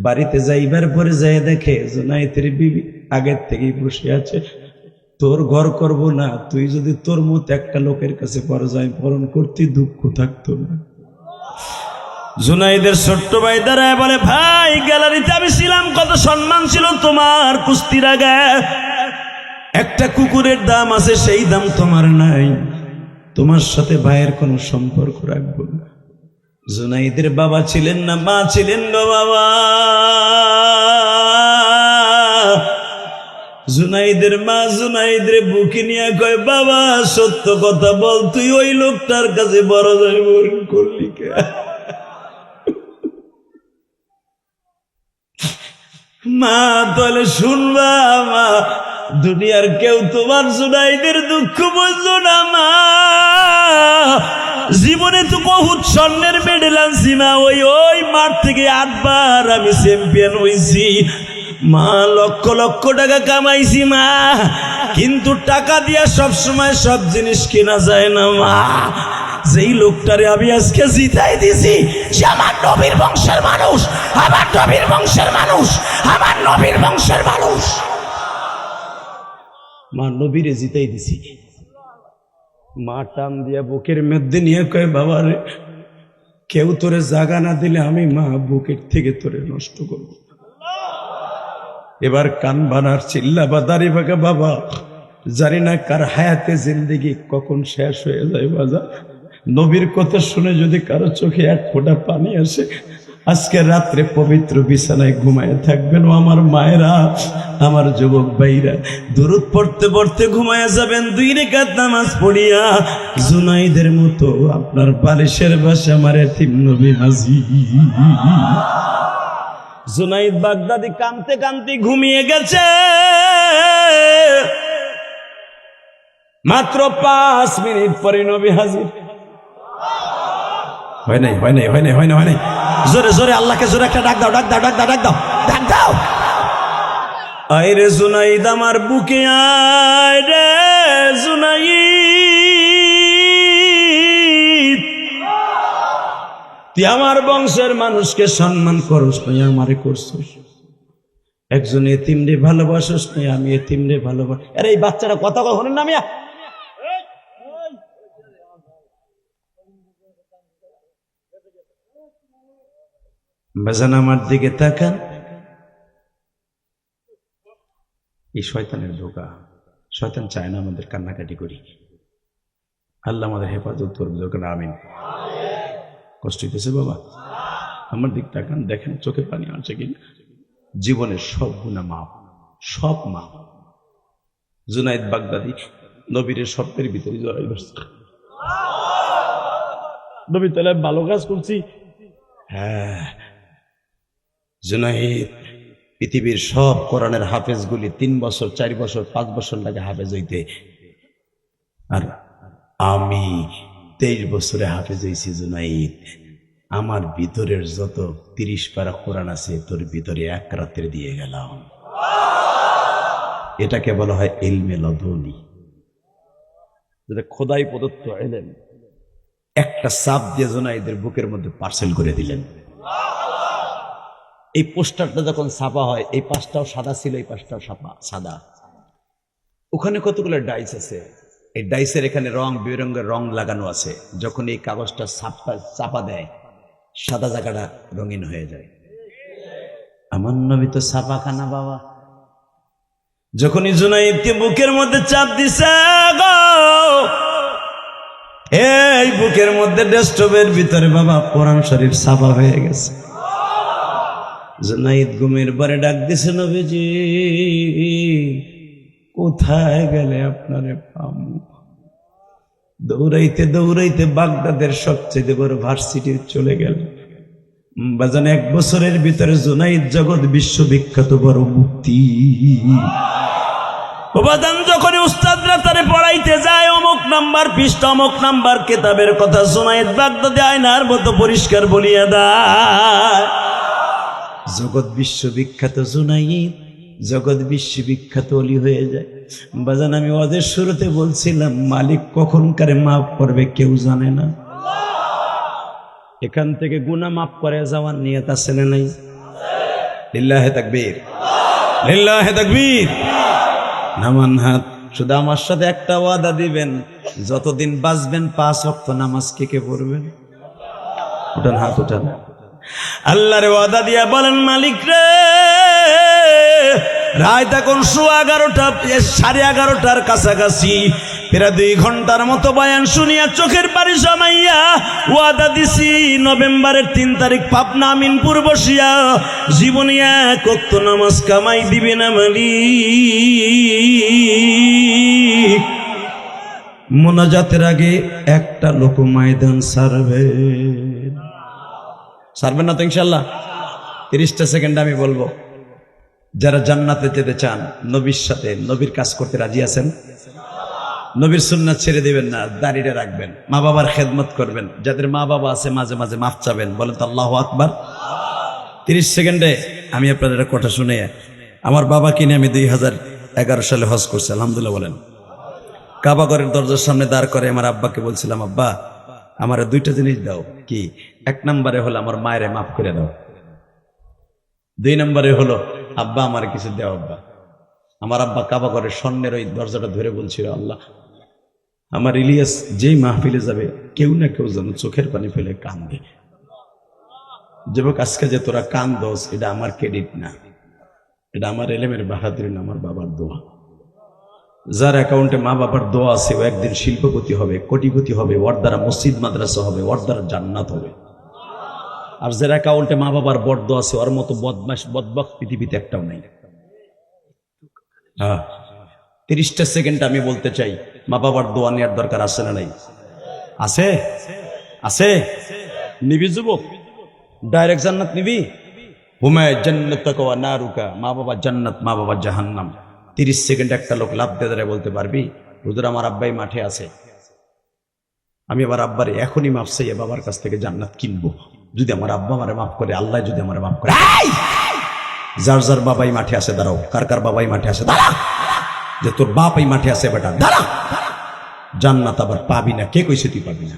বাড়িতে যাইবার পরে যাই দেখে জুনাইদের বিবি আগের থেকেই বসে আছে। তোর ঘর করব না, তুই যদি তোর মতো একটা লোকের কাছে পরাজয় বরণ করতে, দুঃখ থাকতো না। জুনাইদের ছোট্ট ভাই দাঁড়ায় বলে, ভাই গ্যালারিতে আমি ছিলাম, কত সম্মান ছিল তোমার কুস্তির আগে। একটা কুকুরের দাম আছে, সেই দাম তোমার নাই। তোমার সাথে ভাইয়ের কোনো সম্পর্ক রাখবো না। জুনাইদের বাবা ছিলেন না, মা ছিলেন গো বাবা। জুনাইদের মা জুনাইদের বুকে নিয়ে কয়, বাবা সত্য কথা বল, তুই ওই লোকটার কাছে বড় জয় বরণ করলি কে? মা তাহলে শুনবা মা, দুনিয়ার কেউ তোমার জুনাইদের দুঃখ বুঝলো না মা। জীবনে তো বহুত স্বর্ণের মেডেল আনছি মা, ওই মাঠ থেকে 8 বার আমি চ্যাম্পিয়ন হয়েছি মা, লক্ষ লক্ষ টাকা কামাইছি মা, কিন্তু টাকা দিয়া সব সময় সব জিনিস কেনা যায় না মা। যেই লোকটারে আমি আজকে জিতাই দিছি সে আমার নবীর বংশের মানুষ, আমার নবীর বংশের মানুষ, আমার নবীর বংশের মানুষ মা। নবীরে জিতাই দিছি মা। টান দিয়া বুকের মধ্যে নিয়ে কয় বাবা রে, কেউ তোরে জাগা না দিলে আমি মা বুকের থেকে তোরে নষ্ট করব। এবার কান বানার চিল্লা বা দাড়ি ভাগা বাবা, জানি না কার হায়াতে জিন্দেগি কখন শেষ হয়ে যায় বাজা। নবীর কথা শুনে যদি কারো চোখে এক ফোঁটা পানি আসে, আজকে রাত্রে পবিত্র বিছানায় ঘুমায় থাকবেন ও আমার মায়েরা, আমার যুবক ভাইরা। দুরূদ পড়তে পড়তে ঘুমায় যাবেন 2 রাকাত নামাজ পড়িয়া, জুনাইদের মতো আপনার বালিশের পাশে আমার এতিম নবী হাজির। জুনাইদ বাগদাদি কাঁদতে কাঁদতে ঘুমিয়ে গেছে, মাত্র 5 মিনিট পরে নবী হাজির। হয় নাই, হয় নাই, হয় নাই, হয় নাই, হয় নাই। জোরে জোরে আল্লাহকে জোরে একটা ডাক দাও, ডাক দাও, ডাক দাও, ডাক দাও, ডাক দাও। আয় রে জুনাইদ আমার বুকে আয় রে জুনাইদ, তুই আমার বংশের মানুষকে সম্মান করস নাই, আমারে করছস। একজন এতিম রে ভালোবাসস নাই, আমি এতিম রে ভালোবাস। আরে এই বাচ্চারা কথা কখনো নামিয়া বাজান আমার দিকে তাকান। এই শয়তানের ধোঁকা, শয়তান চায় না আমাদের কান্নাকাটি করি। আল্লাহ আমাদের হেফাজত করবে, দরকার আমিন। কষ্ট হইতেছে বাবা, আমার দিক তাকান, দেখেন চোখে পানি আছে কিনা। জীবনের সব গুনাহ মাপ, সব মাপ। জুনাইদ বাগদাদি নবীর স্বপ্নের ভিতরে জড়াই ধরছে। নবী তাহলে ভালো কাজ করছি। হ্যাঁ, জুনাইদ পৃথিবীর সব কোরআনের হাফেজগুলি 3 বছর 4 বছর 5 বছর লাগে হাফেজ হইতে, আর আমি 23 বছরে হাফেজ হয়েছি। জুনাইদ, আমার ভিতরের যত 30 পারা কোরআন আছে তোর ভিতরে 1 রাত্রে দিয়ে গেলাম। এটাকে বলা হয় ইলমে লদুনি, যেটা খোদাই প্রদত্ত ইলম। একটা চাপ দিয়ে জুনাইদের বুকের মধ্যে পার্সেল করে দিলেন। এই পোস্টারটা যখন ছাপা হয়, এই পাশটাও সাদা ছিল, এই পাশটাও সাদা। ওখানে কতগুলো ডাইস আছে, এই ডাইসের এখানে রং বেরঙের রং লাগানো আছে। যখন এই কাগজটা চাপা দেয়, সাদা জায়গাটা রঙিন হয়ে যায়। আমার নবী তো ছাপা খানা বাবা। যখনই জুনাইদকে বুকের মধ্যে চাপ দিছে গো, এই বুকের মধ্যে ডেস্কটপের ভিতরে বাবা কোরআন শরীফ ছাপা হয়ে গেছে। জুনাইদ ঘুমের পরে ডাক দিছে, নবীজি কোথায় গেলে আপনারে পামু? দৌড়াইতে দৌড়াইতে বাগদাদের সবচেয়ে বড় ভার্সিটি চলে গেল। বাজান 1 বছরের ভিতরে জুনাইদ জগৎ বিশ্ববিখ্যাত বড় মুক্তি। বাজান যখন উস্তাদরা তারে পড়াইতে যায়, অমুক নাম্বার পৃষ্ঠা, অমুক নাম্বার কিতাবের কথা জুনাইদ বাগদাদি আয়নার মতো পরিষ্কার বলিয়া দেয়। জগৎ বিশ্ববিখ্যাত জুনাইদ জগৎ বিশ্ববিখ্যাত অলি হয়ে যায়। বাজান আমি ওয়াজের শুরুতে বলছিলাম, মালিক কখন কারে মাফ করবে কেউ জানে না। এখান থেকে গুনাহ মাফ করে যাওয়ার নিয়ত আছে না নাই? লিল্লাহে তাকবীর, লিল্লাহে তাকবীর। নামান হাত। শুধু আমার সাথে একটা ওয়াদা দিবেন, যতদিন বাঁচবেন 5 ওয়াক্ত নামাজ কে কে পড়বেন? উঠান হাত, উঠান। আল্লাহর ওয়াদা দিয়া বলেন, মালিক রে, রাত এখন 11:15 11:30টার কাছাকাছি, প্রায় 2 ঘন্টার মতো বয়ান শুনিয়া চোখের পানি জমাইয়া ওয়াদা দিছি, নভেম্বরের 3 তারিখ পাবনা আমিনপুর বসিয়া জীবনে 1 ওয়াক্ত নামাজ কামাই দিবে না মালিক। মোনাজাতের আগে একটা লোক ময়দান ছাড়বেন না তো ইনশাল্লাহ? 30টা সেকেন্ড আমি বলবো। যারা জান্নাতে যেতে চান, নবীর সাথে নবীর কাজ করতে রাজি আছেন? নবীর সুন্নাত ছেড়ে দিবেন না, দাড়িটা রাখবেন, মা বাবার খেদমত করবেন। যাদের মা বাবা আছে মাঝে মাঝে মাফ চাবেন, বলেন তো আল্লাহু আকবার। 30 সেকেন্ডে আমি আপনাদের একটা কথা শুনে, আমার বাবা কিনে আমি 2011 সালে হজ করছি, আলহামদুলিল্লাহ বলেন। কাবা ঘরের দরজার সামনে দাঁড় করে আমার আব্বাকে বলছিলাম, আব্বা আমার 2টা জিনিস দাও। কি? 1 নম্বরে হলো আমার মায়েরে মাফ করে দাও, 2 নম্বরে হলো আব্বা আমার কিছু দেও আব্বা। আমার আব্বা কাবা ঘরের স্বর্ণের ওই দরজাটা ধরে বলছিল, আল্লাহ আমার ইলিয়াস যেই মাহফিলে যাবে কেউ না কেউ যেন চোখের পানি ফেলে কান্দে। যুবক, আজকে যে তোরা কান্দোস, এটা আমার ক্রেডিট না, এটা আমার এলেমের বাহাদুরি না, আমার বাবার দোয়া। যার অ্যাকাউন্টে মা বাবার দোয়া আছে ও একদিন শিল্পপতি হবে, কোটিপতি হবে, ওর দ্বারা মসজিদ মাদ্রাসা হবে, ওর দ্বারা জান্নাত হবে। আর যার অ্যাকাউন্টে মা বাবার বড় দোয়া আছে, ওর মতো বদমাশ বদবক পৃথিবীতে একটাও নাই। হ্যাঁ, 30টা সেকেন্ড আমি বলতে চাই, মা বাবার দোয়া নেওয়ার দরকার আছে না নাই? আছে, আছে। নিবি যুবক? ডাইরেক্ট জান্নাত নিবি? হুমায় জান্নাত ওয়া নারুকা, মা বাবা জান্নাত, মা বাবা জাহান্নাম। 30 সেকেন্ড একটা লোক লাভ দিয়ে দাঁড়ায় বলতে পারবি, হুজুর আমার আব্বাই মাঠে আছে, আমি আবার আব্বারে এখনই মাফ চাইয়ে বাবার কাছ থেকে জান্নাত কিনবো। যদি আমার আব্বা আমারে মাফ করে, আল্লাহ যদি আমারে মাফ করে। যার যার বাবাই মাঠে আছে দাঁড়াও, কার কার বাবাই মাঠে আছে দাঁড়া, যে তোর বাপ এই মাঠে আছে বেটা দাঁড়া। জান্নাত আবার পাবি না, কে কইছে তুই পাবি না?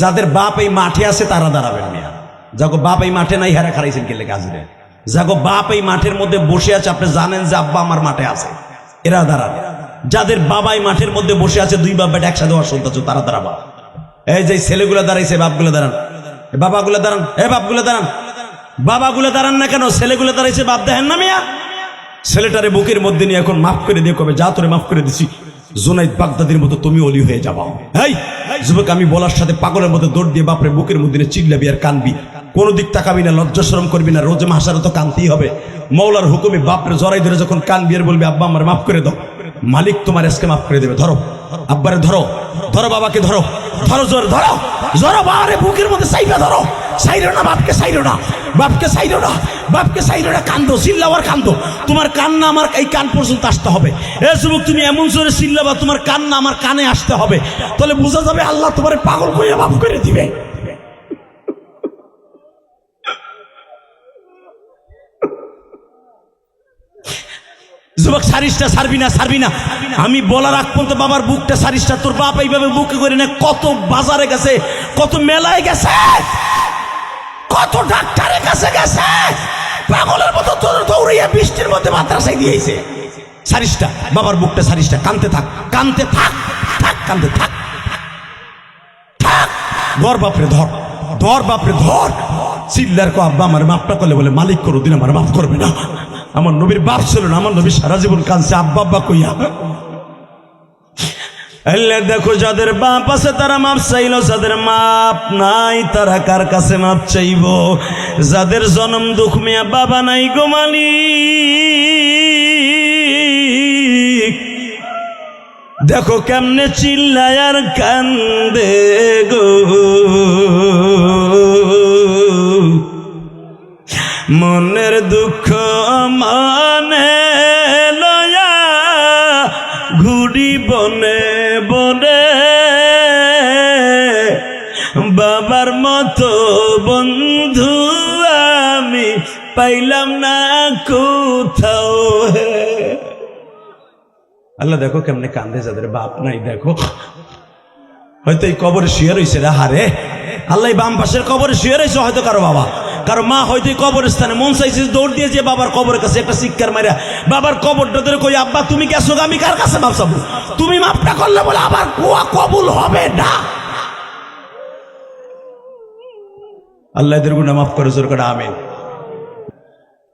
যাদের বাপ এই মাঠে আছে তারা দাঁড়াবেন মিয়া। যাগো বাপ এই মাঠে নাই, হেরা খারাইছেন কে লেগে হাজিরে? যাগো বাপ এই মাঠের মধ্যে বসে আছে, আপনি জানেন যে আব্বা আমার মাঠে আছে, এরা দাঁড়ান। যাদের বাবাই মাঠের মধ্যে বসে আছে, 2 বাপ বেটা একসাথে হওয়ার সন্তান, তারা দাঁড়াবা। এই যে ছেলেগুলো দাঁড়াইছে, বাপগুলো দাঁড়ান, বাবাগুলো দাঁড়ান, বাপগুলো দাঁড়ান, বাবাগুলো দাঁড়ান না কেন? ছেলেগুলো দাঁড়াইছে, বাপ দেখেন না মিয়া? ছেলেটারে বুকের মধ্যে নিয়ে এখন মাফ করে দিয়ে কবে, যা তোরে মাফ করে দিছি, জুনাইদ বাগদাদির মতো তুমি অলি হয়ে যাবা। এই যুবক, আমি বলার সাথে পাগলের মতো দৌড় দিয়ে বাপরে বুকের মধ্যে নিয়ে চিল্লাবি আর কানবি, কোনো দিক তাকাবি না, লজ্জা শরম করবি না। রোজে মাসারে তো কানতেই হবে। মৌলার হুকুমে বাপরে জড়াই ধরে যখন কানবি আর বলবি, আব্বা আমার মাফ করে দাও, মালিক তোমার আজকে মাফ করে দেবে। ধরো আব্বারে, ধরো ধরো বাবাকে, ধরো ধরো জোর ধরো, জোর বাবারে বুকের মধ্যে সাইডা ধরো, সাইরো না বাপকে, সাইরো না বাপকে, সাইরো না বাপকে, সাইরো না, কান্দো, চিল্লাও আর কান্দো। তোমার কান্না আমার এই কান পর্যন্ত আসতে হবে। এ যুবক, তুমি এমন জোরে চিল্লাবা তোমার কান্না আমার কানে আসতে হবে, তাহলে বোঝা যাবে আল্লাহ তোমার পাগল করে মাফ করে দিবে। যুবক, সারিসটা ছাড়বি না, ছাড়বি না। আমি বলার আগ পর্যন্ত বাবার বুকটা সারিসটা, তোর বাপ এইভাবে বুকে করে না, কত বাজারে গেছে, কত মেলায় গেছে, কত ডাক্তারের কাছে গেছে, পাগলের মতো তোর দৌড়িয়ে বৃষ্টির মধ্যে মাদ্রাসায় দিয়েছে। সারিসটা বাবার বুকটা, সারিসটা, কানতে থাক, কানতে থাক, থাক কানতে থাক, থাক। ধর বাপরে ধর, ধর বাপরে ধর, চিল্লার কো আব্বা আমার মাফটা করলে বলে মালিক করো দিন আমার মাফ করবে না। আমার নবীর বাপ ছিল না, আমার নবী সারা জীবন কাঁদছে আব্বা আব্বা কইয়া। দেখো, যাদের বাপ আছে তারা মাপ চাইল, যাদের মাপ নাই তারা কার কাছে মাপ চাইব? যাদের জনম দুঃখ মিয়া বাবা নাই গো মালিক, দেখো কেমনে চিল্লায় আর কান্দে গো, মনের দুঃখ মানে লয়া ঘুরি বনে বনে, বাবার মতো বন্ধু আমি পাইলাম না কোথাও। আল্লাহ দেখো কেমনে কান্দে যাদের বাপ নাই। দেখো হয়তো এই কবরে শুয়ে রয়েছে রে, হারে আল্লাহ বাম পাশের কবরে শুয়ে রয়েছে, হয়তো কারো বাবা, কারো মা হয়তো কবরস্থানে মন চাইছে দৌড় দিয়ে যে বাবার কবরের কাছে একটা শিক্ষার মারিয়া বাবার কবরটা ধরে কই, আব্বা তুমি গেছো, আমি কার কাছে মাপ চাবো? তুমি মাপটা করলে বলে আবার কুয়া কবুল হবে না। আল্লাহ এদের গুনাহ মাফ করে, জোর করে আমিন।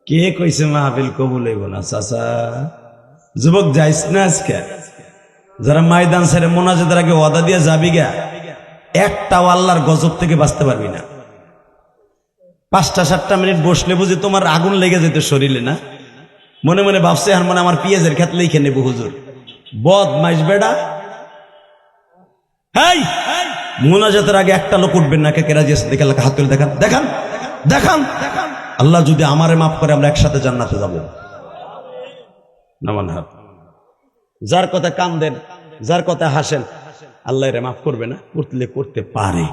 কে কইছে মাহফিল কবুল হইব না? চাচা যুবক যাইস না আজকে, যারা ময়দান ছেড়ে মোনাজাতের আগে ওয়াদা দিয়ে যাবি গা, একটাও আল্লাহর গজব থেকে বাঁচতে পারবি না। 5-7 মিনিট বসলে বুঝি তোমার আগুন লেগে যেত শরীরে না? মনে মনে ভাবছে আর মনে আমার পিঁয়াজের খেত লিখে নেবো হুজুর, বদমাইশ বেড়া। এই মোনাজাতের আগে একটা লোক উঠবেন না, কে রাজি আছে? দেখে হাত তুলে দেখান, দেখান, দেখান। আল্লাহ যদি আমারে মাফ করে আমরা একসাথে জান্নাতে যাব। নামান হাত। যার কথা কান্দেন, যার কথা হাসেন, আল্লাহ এর মাফ করবে না? করতে পারে।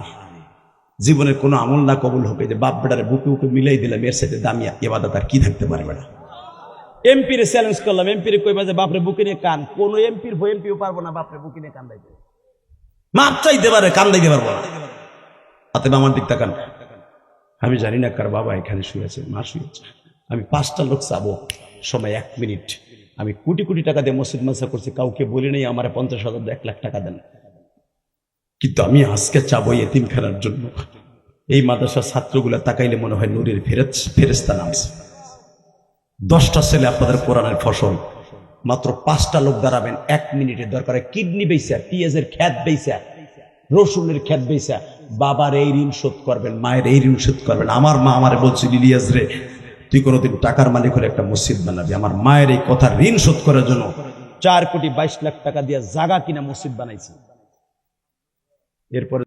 জীবনের কোনো আমল না কবুল হবে, যে বাপ বেটারে বুকে বুকে মিলাই দিলাম, এর সাথে দামি ইবাদত আর কি থাকতে পারবে না? এমপির চ্যালেঞ্জ করলাম, এমপির কইবা যে বাপরে বুকে নিয়ে কান, কোন এমপির এমপিও পারবো না বাপরে বুকে নিয়ে কান্দাইতে। মাপ চাইতে পারে, কান্দাইতে পারবো না। অতএব আমার দিক তাকান। আমি জানি না কার বাবা এখানে শুয়েছে, মা শুয়েছে। আমি 5টা লোক চাবো, সময় 1 মিনিট। আমি কোটি কোটি টাকা দিয়ে মসজিদ মাদ্রাসা করছি, কাউকে বলি নেই আমার 50,000 1 লাখ টাকা দেন। কিন্তু আমি আজকে চাবো এতিমখানার জন্য। এই মাদ্রাসার ছাত্রগুলা তাকাইলে মনে হয় নূরের ফেরেশতা নামছে। 10টা ছেলে আপনাদের কোরআনের ফসল, মাত্র 5টা লোক দাঁড়াবেন 1 মিনিটের দরকারে কিডনি বেচা, পেঁয়াজের খ্যাত বেচা, রসুনের খ্যাত বেচা বাবার এই ঋণ শোধ করবেন, মায়ের এই ঋণ শোধ করবেন। আমার মা আমারে বলছিল, ইলিয়াস রে তুই কোনোদিন টাকার মালিক হলে একটা মসজিদ বানাবি। আমার মায়ের এই কথা ঋণ শোধ করার জন্য 4 কোটি 22 লাখ টাকা দিয়ে জায়গা কিনা মসজিদ বানাইছি। এরপরে